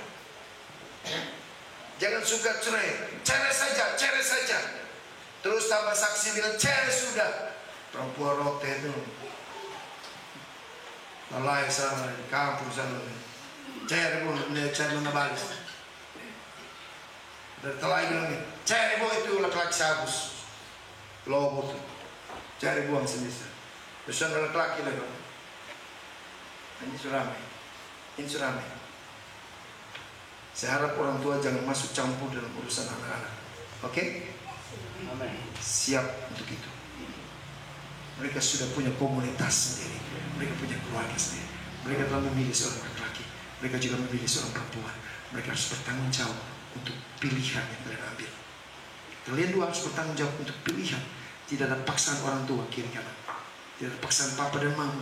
Jangan suka cerai, cerai saja. Terus tambah saksi bilang cerai sudah. Perempuan rote itu lalai sana di kampung sana. Cerai pun cerai mengabalis. Dan telai bilang cerai boh itu laki-laki sabus, lobo tuh. Cerai buang sendiri. Terus ada laki-laki lagi. Ini suramai. Saya harap orang tua jangan masuk campur dalam urusan anak-anak. Oke? Amin. Siap untuk itu. Mereka sudah punya komunitas sendiri. Mereka punya keluarga sendiri. Mereka telah memilih seorang laki-laki. Mereka juga memilih seorang perempuan. Mereka harus bertanggung jawab untuk pilihan yang kalian ambil. Kalian dua harus bertanggung jawab untuk pilihan. Tidak ada paksaan orang tua kiri kanan. Tidak ada paksaan papa dan mama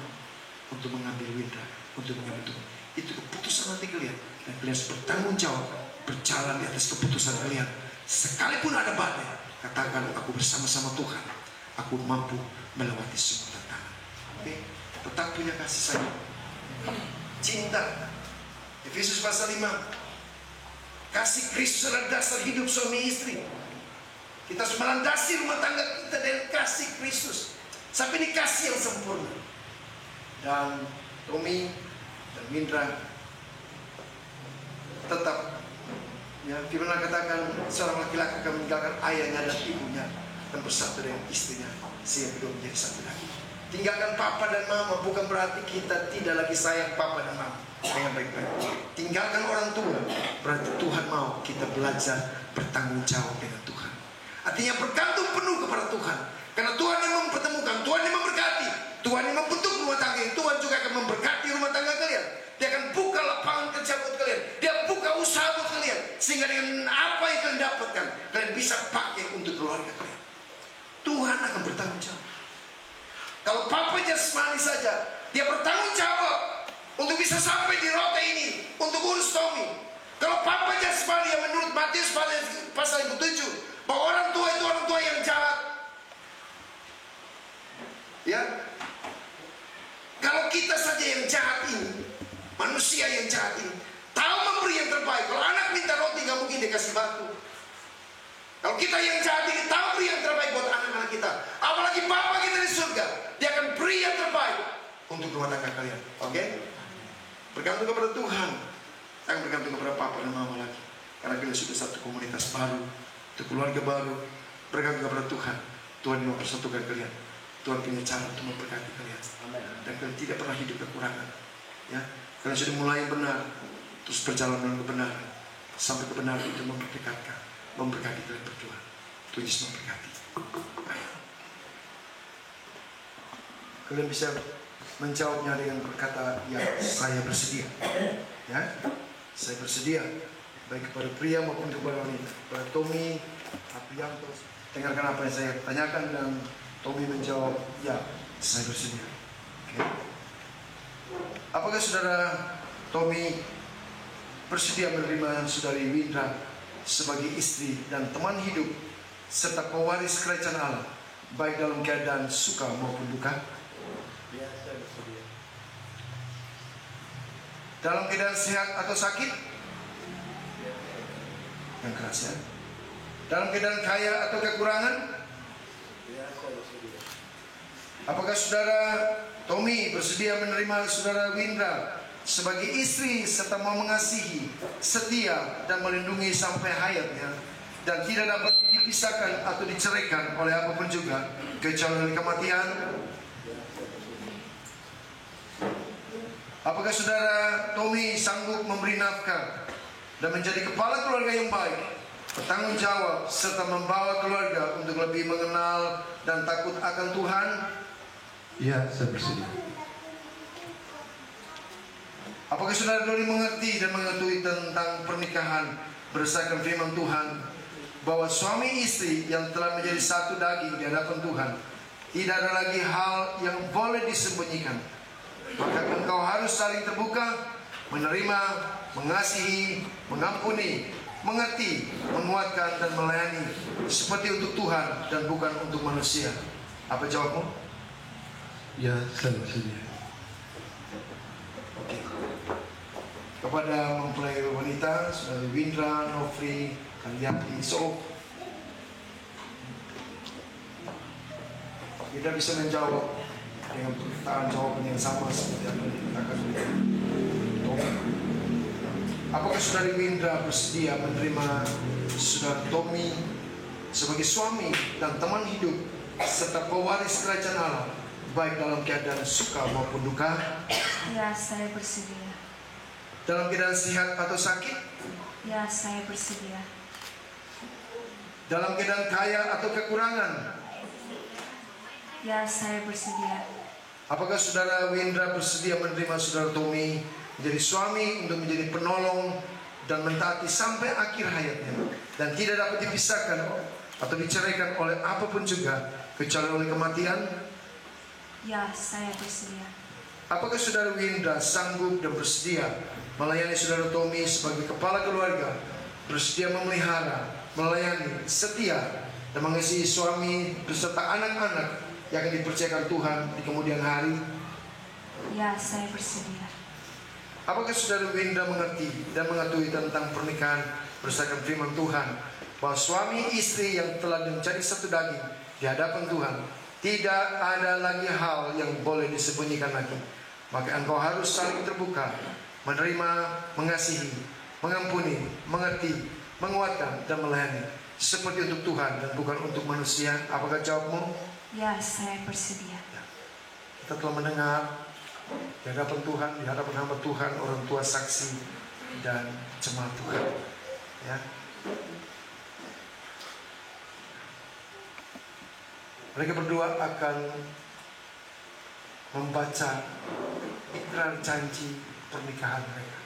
untuk mengambil Windra, untuk mengambil Tuhan. Itu keputusan nanti kalian. Dan kalian harus bertanggung jawab, berjalan di atas keputusan kalian. Sekalipun ada badai, katakan aku bersama-sama Tuhan. Aku mampu melewati semua tantangan. Oke? Tetap punya kasih sayang, cinta. Efesus pasal 5. Kasih Kristus adalah dasar hidup suami istri. Kita harus melandasi rumah tangga kita dengan kasih Kristus sampai ini kasih yang sempurna. Dan Tommy dan Windra tetap, ya, firman katakan seorang laki-laki akan meninggalkan ayahnya dan ibunya dan bersatu dengan istrinya sehingga kedua menjadi satu lagi. Tinggalkan papa dan mama bukan berarti kita tidak lagi sayang papa dan mama. Dengan baik-baik. Tinggalkan orang tua berarti Tuhan mau kita belajar bertanggung jawab dengan Tuhan. Artinya bergantung penuh kepada Tuhan. Karena Tuhan yang mempertemukan, Tuhan yang memberkati, Tuhan yang membentuk rumah tangga. Tuhan juga akan memberkati rumah tangga kalian. Dia akan buka lapangan kerja buat kalian. Dia buka usaha buat kalian. Sehingga dengan apa yang kalian dapatkan, kalian bisa pakai untuk keluarga kalian. Tuhan akan bertanggung jawab. Kalau papa jasmani saja, dia bertanggung jawab untuk bisa sampai di rota ini, untuk urus Tommy. Kalau papa jasmani yang menurut Matius pasal 7, bahwa orang tua itu orang tua yang jahat. Ya, kalau kita saja yang jahat ini, manusia yang jahat ini, tahu memberi yang terbaik. Kalau anak minta roti, nggak mungkin dia kasih batu. Kalau kita yang jahat ini tahu beri yang terbaik buat anak-anak kita, apalagi Bapa kita di surga, dia akan beri yang terbaik untuk rumah tangga kalian. Oke? Bergantung kepada Tuhan, jangan bergantung kepada Papa dan Mama lagi. Karena kalian sudah satu komunitas baru, satu keluarga baru. Bergantung kepada Tuhan. Tuhan yang mempersatukan kalian. Tuhan punya cara untuk memberkati kalian. Dan kalian tidak pernah hidup kekurangan. Ya, kalian sudah mulai benar, terus berjalan dengan kebenaran, sampai kebenaran itu memberkati kalian berdua. Tuhan Yesus memberkati. Ayo. Kalian bisa menjawabnya dengan berkata, ya, saya bersedia. Ya, saya bersedia. Baik kepada pria maupun kepada wanita. Kepada Tommy, Aprianto, dengarkan apa yang saya tanyakan dan Tommy menjawab, ya, saya bersedia. Oke. Apakah saudara Tommy bersedia menerima saudari Windra sebagai istri dan teman hidup serta pewaris kerajaan Allah, baik dalam keadaan suka maupun duka? Ya, saya bersedia. Dalam keadaan sehat atau sakit? Yang keras ya. Dalam keadaan kaya atau kekurangan? Ya, saya bersedia. Apakah saudara Tommy bersedia menerima saudara Windra sebagai istri serta mau mengasihi, setia dan melindungi sampai hayatnya, dan tidak dapat dipisahkan atau diceraikan oleh apapun juga kecuali kematian? Apakah saudara Tommy sanggup memberi nafkah dan menjadi kepala keluarga yang baik, bertanggung jawab serta membawa keluarga untuk lebih mengenal dan takut akan Tuhan? Ya, saya bersedia. Apakah saudara Doni mengerti dan mengetahui tentang pernikahan berdasarkan firman Tuhan, bahwa suami istri yang telah menjadi satu daging di hadapan Tuhan, tidak ada lagi hal yang boleh disembunyikan, maka engkau harus saling terbuka, menerima, mengasihi, mengampuni, mengerti, menguatkan dan melayani seperti untuk Tuhan dan bukan untuk manusia. Apa jawabmu? Ya, saya bersedia. Oke. Kepada mempelai wanita, saudari Windra, Nofri, Kaliati, so kita bisa menjawab dengan perkataan jawaban yang sama seperti yang dikatakan oleh Tommy. Apakah saudari Windra bersedia menerima saudara Tommy sebagai suami dan teman hidup serta pewaris kerajaan Allah, baik dalam keadaan suka maupun duka? Ya, saya bersedia. Dalam keadaan sehat atau sakit? Ya, saya bersedia. Dalam keadaan kaya atau kekurangan? Ya, saya bersedia. Apakah saudara Windra bersedia menerima saudara Tommy menjadi suami untuk menjadi penolong dan mentaati sampai akhir hayatnya, dan tidak dapat dipisahkan atau diceraikan oleh apapun juga kecuali oleh kematian? Ya, saya bersedia. Apakah Saudara Windra sanggup dan bersedia melayani Saudara Tommy sebagai kepala keluarga, bersedia memelihara, melayani, setia, dan mengasihi suami beserta anak-anak yang akan dipercayakan Tuhan di kemudian hari? Ya, saya bersedia. Apakah Saudara Windra mengerti dan mengetahui tentang pernikahan berdasarkan firman Tuhan, bahwa suami istri yang telah menjadi satu daging di hadapan Tuhan, tidak ada lagi hal yang boleh disembunyikan lagi. Maka engkau harus saling terbuka, menerima, mengasihi, mengampuni, mengerti, menguatkan, dan melayani seperti untuk Tuhan dan bukan untuk manusia. Apakah jawabmu? Ya, saya bersedia. Kita telah mendengar di hadapan Tuhan, di hadapan hamba Tuhan, orang tua saksi dan jemaat Tuhan. Ya. Mereka berdua akan membaca ikrar janji pernikahan mereka.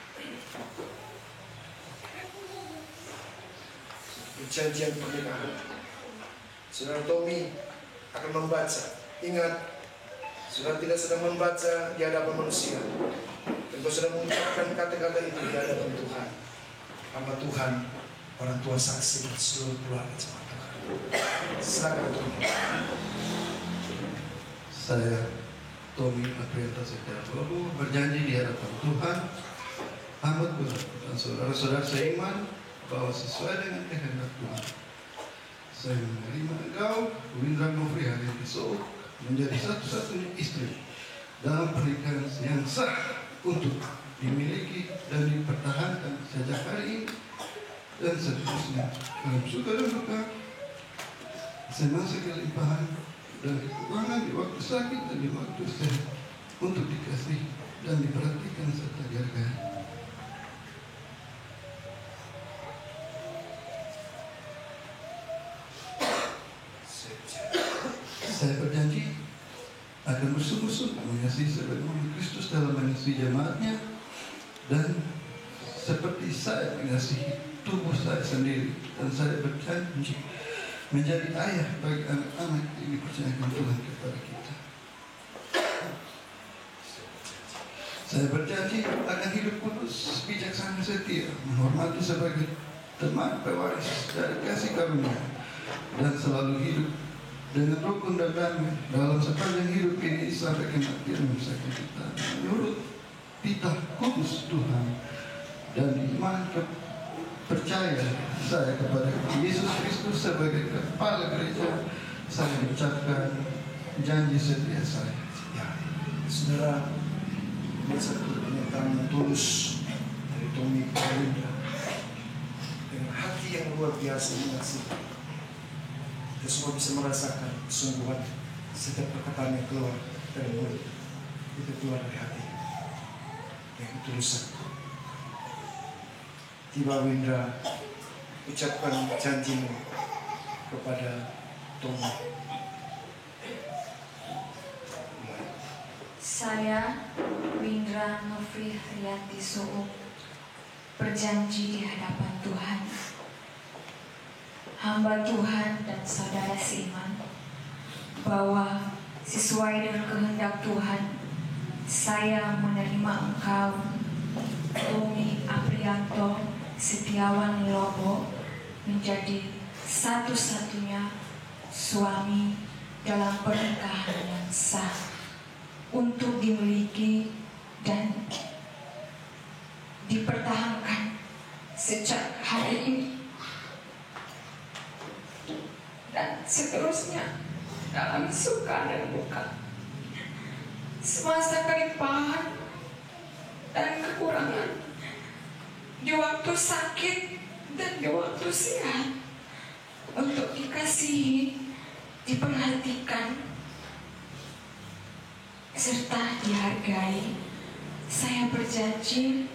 Perjanjian pernikahan. Saudara Tommy akan membaca. Ingat, saudara tidak sedang membaca di hadapan manusia. Engkau sedang mengucapkan kata-kata itu di hadapan Tuhan. Hamba Tuhan, orang tua saksi dan seluruh keluarga jemaat Tuhan. Silakan Tommy. Saya Tommy Aprianta Setiawalu berjanji di hadapan Tuhan, hamba Tuhan dan saudara-saudara seiman bahwa sesuai dengan kehendak Tuhan, saya menerima engkau, Windra Nofri Haryanti Souk, menjadi satu-satunya istri dalam pernikahan yang sah untuk dimiliki dan dipertahankan sejak hari ini dan seterusnya dalam suka dan duka, semasa kelimpahan dan kekurangan di waktu sakit dan di waktu sehat, untuk dikasih dan diperhatikan serta dihargai. Saya berjanji akan bersungguh-sungguh mengasihi sebagaimana Kristus dalam mengasihi jemaatnya, dan seperti saya mengasihi tubuh saya sendiri, dan saya berjanji menjadi ayah bagi anak-anak yang dipercayakan Tuhan kepada kita. Saya berjanji akan hidup kudus, bijaksana, setia, menghormati sebagai teman pewaris dari kasih karunia, dan selalu hidup dengan rukun dan damai dalam sepanjang hidup ini sampai kematian memisahkan kita, menurut titah kudus Tuhan dan iman percaya saya kepada Yesus Kristus sebagai kepala gereja. Saya mengucapkan janji setia saya. Ya, saudara, ini satu pernyataan yang tulus dari Tommy Windra dengan hati yang luar biasa mengasihi. Kita semua bisa merasakan kesungguhan setiap perkataan yang keluar dari mulut itu keluar dari hati yang ketulusan. Tiba Windra, ucapkan janjimu kepada Tommy. Saya, Windra Nofri Haryanti Souk, berjanji di hadapan Tuhan, hamba Tuhan dan saudara seiman, bahwa sesuai dengan kehendak Tuhan, saya menerima engkau, Tommy Aprianto Setiawan Lobo, menjadi satu-satunya suami dalam pernikahan yang sah, untuk dimiliki dan dipertahankan sejak hari ini dan seterusnya dalam suka dan duka, semasa kelimpahan dan kekurangan, di waktu sakit dan di waktu sehat, untuk dikasihi, diperhatikan, serta dihargai. Saya berjanji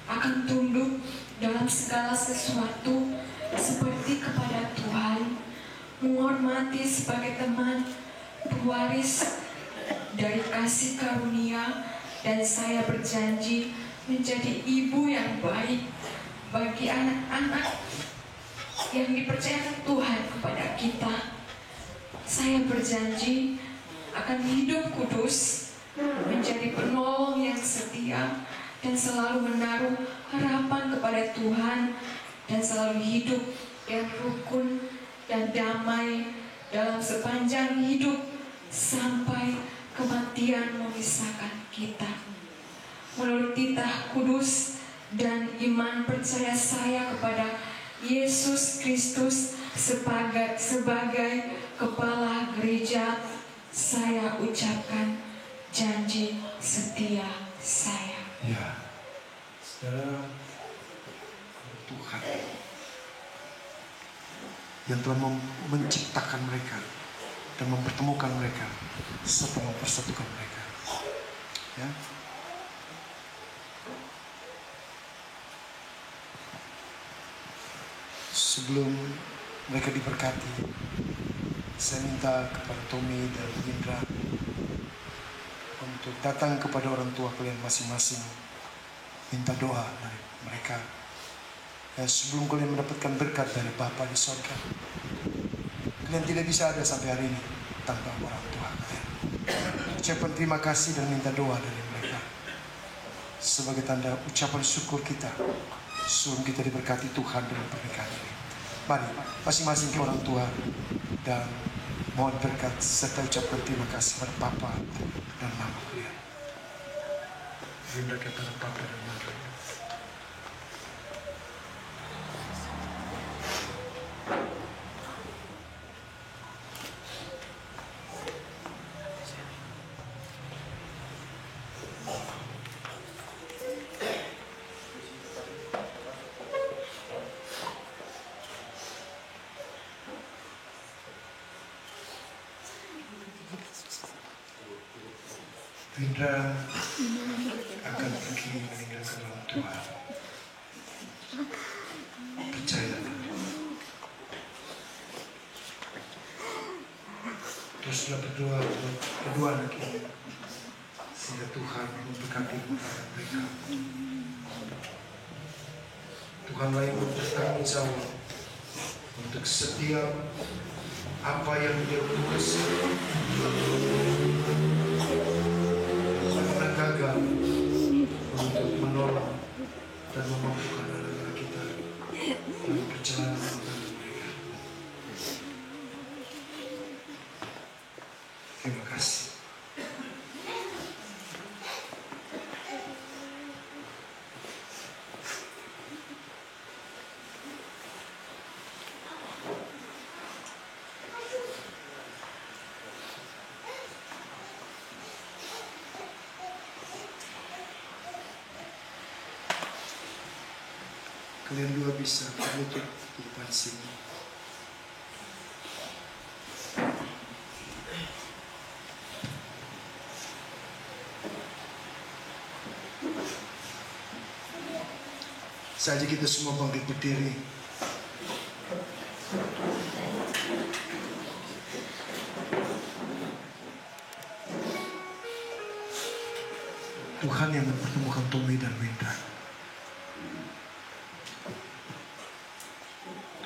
akan tunduk dalam segala sesuatu seperti kepada Tuhan, menghormati sebagai teman, pewaris dari kasih karunia, dan saya berjanji menjadi ibu yang baik bagi anak-anak yang dipercayakan Tuhan kepada kita, Saya berjanji akan hidup kudus, menjadi penolong yang setia, dan selalu menaruh harapan kepada Tuhan, dan selalu hidup yang rukun dan damai dalam sepanjang hidup sampai kematian memisahkan kita. Menurut titah kudus dan iman percaya saya kepada Yesus Kristus sebagai kepala gereja, saya ucapkan janji setia saya. Ya, saudara, Tuhan yang telah menciptakan mereka dan mempertemukan mereka serta mempersatukan mereka. Ya. Sebelum mereka diberkati, saya minta kepada Tommy dan Indra untuk datang kepada orang tua kalian masing-masing, minta doa dari mereka. Ya, sebelum kalian mendapatkan berkat dari Bapa di surga, kalian tidak bisa ada sampai hari ini tanpa orang tua kalian. Ucapan terima kasih dan minta doa dari mereka sebagai tanda ucapan syukur kita sebelum kita diberkati Tuhan dalam pernikahan ini. Mari masing-masing ke orang tua dan mohon berkat serta ucapkan terima kasih pada Papa dan Mama kalian. Bunda kepada Papa dan Mama. Indra akan pergi meninggalkan orang tua. Percayalah. Teruslah berdoa untuk kedua anak ini, sehingga Tuhan memberkati mereka. Tuhanlah yang bertanggung jawab untuk setiap apa yang dia tulis. Gagal untuk menolong dan memampukan anak-anak kita dalam perjalanan menuju mereka. Terima kasih. Kalian dua bisa berlutut di depan sini. Saja kita semua bangkit berdiri. Tuhan yang mempertemukan Tommy dan Winda.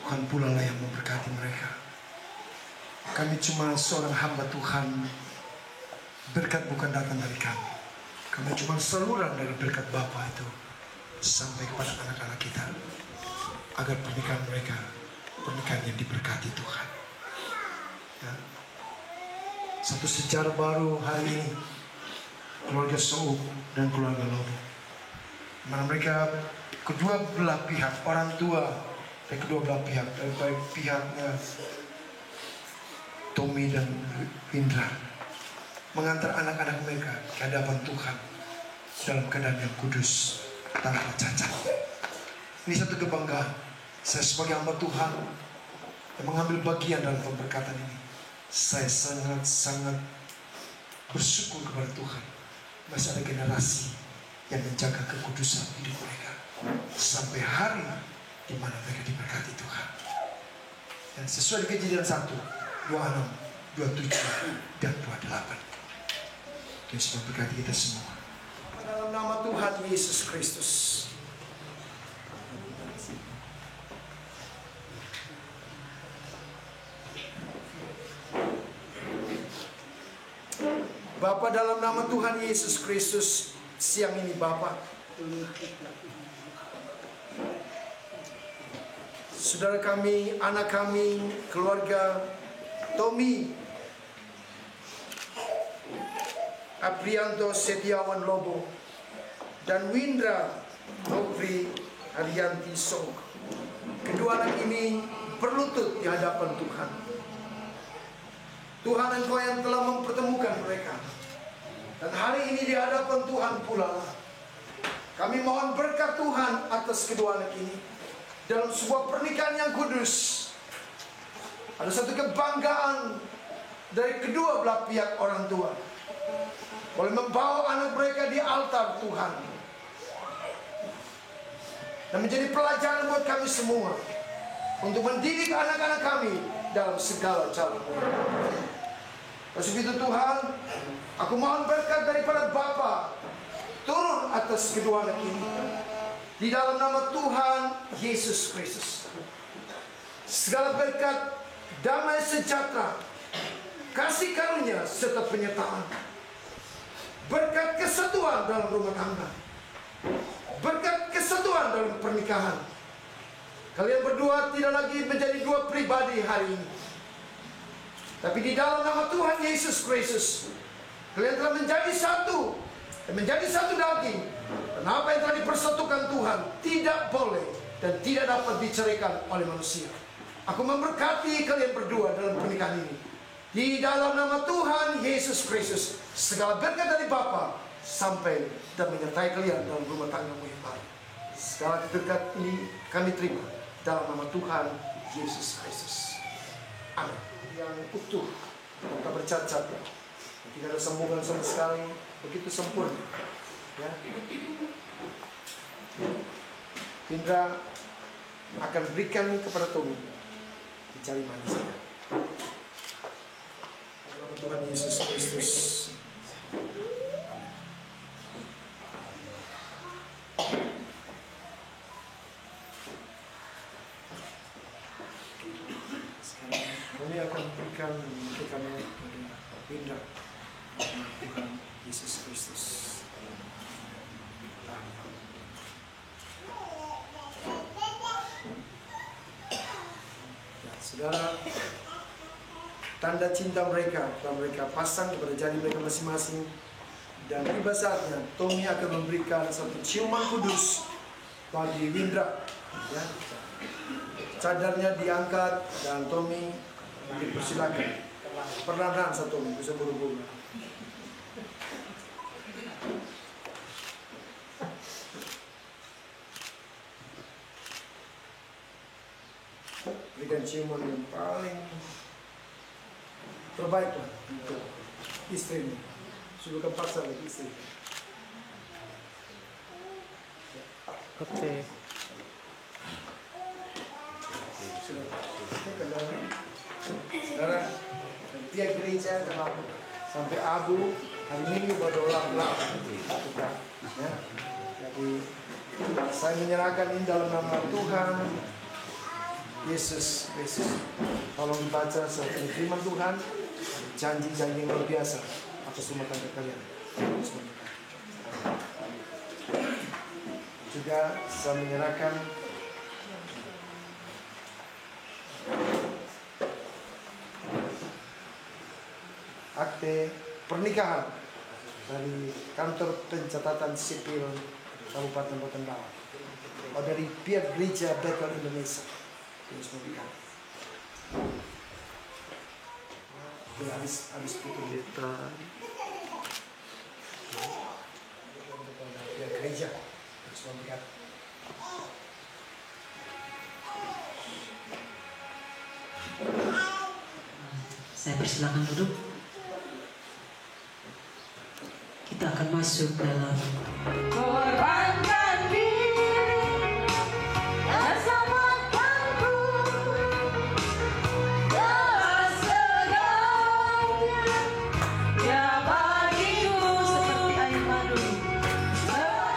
Tuhan pula lah yang memberkati mereka. Kami cuma seorang hamba Tuhan. Berkat bukan datang dari kami. Kami cuma saluran dari berkat Bapa itu sampai kepada anak-anak kita, agar pernikahan mereka pernikahan yang diberkati Tuhan. Ya. Satu sejarah baru hari ini, keluarga Souk dan keluarga Lobo, mana mereka kedua belah pihak, orang tua dari kedua belah pihak, dari baik pihaknya Tommy dan Indra, mengantar anak-anak mereka ke hadapan Tuhan dalam keadaan yang kudus, tanpa cacat. Ini satu kebanggaan. Saya sebagai hamba Tuhan yang mengambil bagian dalam pemberkatan ini, saya sangat-sangat bersyukur kepada Tuhan. Masih ada generasi yang menjaga kekudusan hidup mereka sampai hari di mana mereka diberkati Tuhan. Dan sesuai dengan Kejadian 1, 26, 27 dan 28. Tuhan sudah berkati kita semua. Dalam nama Tuhan Yesus Kristus. nama Tuhan Yesus Kristus, siang ini Bapa, saudara kami, anak kami, keluarga Tommy Aprianto Setiawan Lobo dan Windra Nopri Haryanti Sok, kedua anak ini berlutut di hadapan Tuhan. Tuhan, Engkau yang telah mempertemukan mereka, dan hari ini di hadapan Tuhan pula kami mohon berkat Tuhan atas kedua anak ini dalam sebuah pernikahan yang kudus. Ada satu kebanggaan dari kedua belah pihak orang tua boleh membawa anak mereka di altar Tuhan, dan menjadi pelajaran buat kami semua untuk mendidik anak-anak kami dalam segala cara. Oleh sebab itu Tuhan, aku mohon berkat daripada Bapa turun atas kedua anak ini di dalam nama Tuhan Yesus Kristus. Segala berkat, damai sejahtera, kasih karunia serta penyertaan, berkat kesatuan dalam rumah tangga, berkat kesatuan dalam pernikahan. Kalian berdua tidak lagi menjadi dua pribadi hari ini, tapi di dalam nama Tuhan Yesus Kristus kalian telah menjadi satu, dan menjadi satu daging. Dan apa yang telah dipersatukan Tuhan tidak boleh dan tidak dapat diceraikan oleh manusia. Aku memberkati kalian berdua dalam pernikahan ini di dalam nama Tuhan Yesus Kristus. Segala berkat dari Bapa sampai dan menyertai kalian dalam rumah tanggamu yang baru. Segala berkat ini kami terima dalam nama Tuhan Yesus Kristus. Amin. Yang utuh, tak bercacat, tidak ada sambungan sama sekali, begitu sempurna. Ya. Indra akan berikan kepada Tommy dicari manisnya. Dalam Tuhan Yesus Kristus. Kami akan berikan kepada Indra Tuhan Yesus Kristus. Ya, saudara, tanda cinta mereka telah mereka pasang kepada jari mereka masing-masing, dan tiba saatnya Tommy akan memberikan satu ciuman kudus bagi Windra. Ya. Cadarnya diangkat dan Tommy dipersilakan. Perlahan satu Tommy bisa buru-buru. Berikan ciuman yang paling terbaik untuk istrimu. Sudah kepaksa lagi istri. Oke. Saudara, tiap gereja sampai Abu hari Minggu berulang-ulang. Ya. Jadi saya menyerahkan ini dalam nama Tuhan Yesus Kristus. Tolong dibaca seperti firman Tuhan, janji-janji yang luar biasa atas rumah tangga kalian. Juga saya menyerahkan akte pernikahan dari kantor pencatatan sipil Kabupaten Rotendao, dari pihak gereja Bethel Indonesia. Habis putus kita pihak gereja harus memberikan. Saya persilakan duduk. Kita akan masuk dalam korbankan diri dan selamatkanku dalam segalanya, ya bagiku seperti air madu. Oh,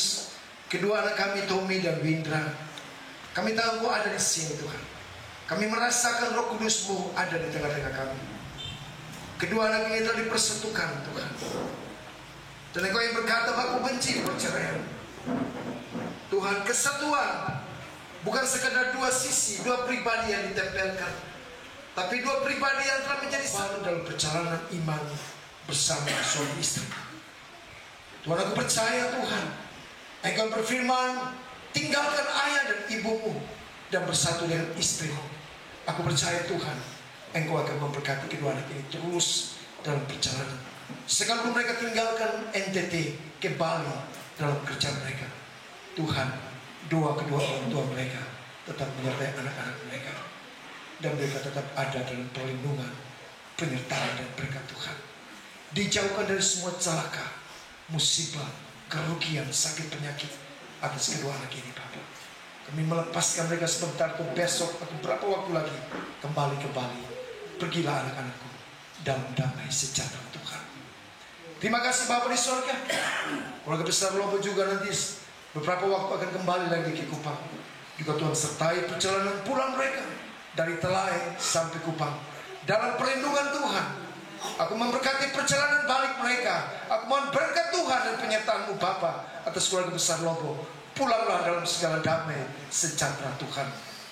Kudus, kedua anak kami Tommy dan Windra, kami tahu Engkau ada di sini Tuhan. Kami merasakan Roh Kudus-Mu ada di tengah-tengah kami. Kedua anak ini telah dipersatukan Tuhan. Dan Engkau yang berkata, aku benci perceraian. Tuhan, kesatuan bukan sekadar dua sisi, dua pribadi yang ditempelkan, tapi dua pribadi yang telah menjadi satu dalam perjalanan iman bersama suami istri. Tuhan, aku percaya Tuhan, Engkau berfirman, tinggalkan ayah dan ibumu dan bersatu dengan istrimu. Aku percaya Tuhan, Engkau akan memberkati kedua anak ini terus dalam perjalanan. Sekalipun mereka tinggalkan NTT ke Bali dalam kerja mereka, Tuhan, kedua orang tua mereka tetap menyertai anak-anak mereka, dan mereka tetap ada dalam perlindungan, penyertaan dan berkat Tuhan. Dijauhkan dari semua celaka, musibah, kerugian, sakit, penyakit atas kedua anak ini Bapak. Kami melepaskan mereka sebentar atau besok atau berapa waktu lagi kembali ke Bali. Pergilah anak-anakku dalam damai sejahtera Tuhan. Terima kasih Bapak di surga. Keluarga besar Lobo juga nanti beberapa waktu akan kembali lagi ke Kupang. Juga Tuhan sertai perjalanan pulang mereka dari Telai sampai Kupang dalam perlindungan Tuhan. Aku memberkati perjalanan balik mereka. Aku mohon berkat Tuhan dan penyertaan-Mu Bapa atas keluarga besar Lobo. Pulanglah dalam segala damai sejahtera Tuhan.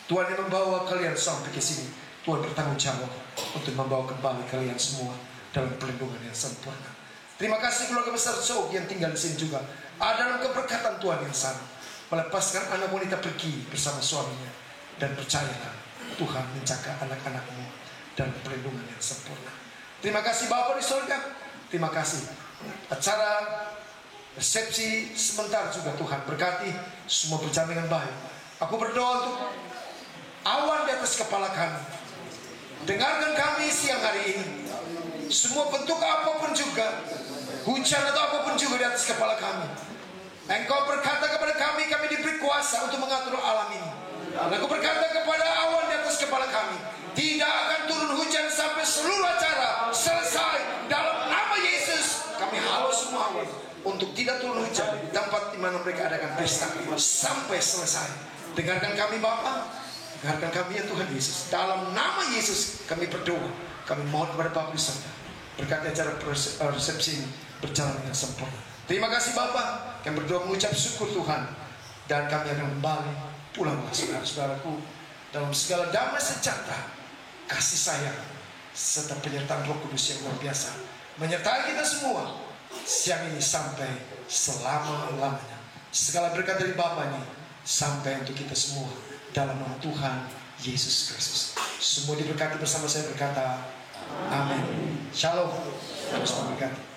Tuhan yang membawa kalian sampai ke sini, Tuhan bertanggung jawab untuk membawa kembali kalian semua dalam perlindungan yang sempurna. Terima kasih keluarga besar Sok yang tinggal di sini juga ada dalam keberkatan Tuhan yang sama, melepaskan anak wanita pergi bersama suaminya, dan percayalah Tuhan menjaga anak-anak-Mu dalam perlindungan yang sempurna. Terima kasih Bapa di surga. Terima kasih acara resepsi sebentar juga Tuhan berkati semua berjalan dengan baik. Aku berdoa untuk awan di atas kepala kami. Dengarkan kami siang hari ini. Semua bentuk apapun juga, hujan atau apapun juga di atas kepala kami, Engkau berkata kepada kami diberi kuasa untuk mengatur alam ini. Dan aku berkata kepada awan di atas kepala kami, tidak akan turun hujan sampai seluruh acara selesai. Dalam nama Yesus, kami halau semua awan untuk tidak turun hujan di tempat di mana mereka adakan pesta sampai selesai. Dengarkan kami Bapa, dengarkan kami ya Tuhan Yesus. Dalam nama Yesus kami berdoa, kami mohon kepada Bapa di surga, berkati acara resepsi ini berjalan dengan sempurna. Terima kasih Bapa, kami berdoa mengucap syukur Tuhan, dan kami akan kembali pulanglah saudara-saudaraku dalam segala damai sejahtera, kasih sayang, serta penyertaan Roh Kudus yang luar biasa menyertai kita semua siang ini sampai selama-lamanya. Segala berkat dari Bapa ini sampai untuk kita semua dalam nama Tuhan Yesus Kristus. Semua diberkati bersama saya berkata amin. Shalom. Terus memberkati.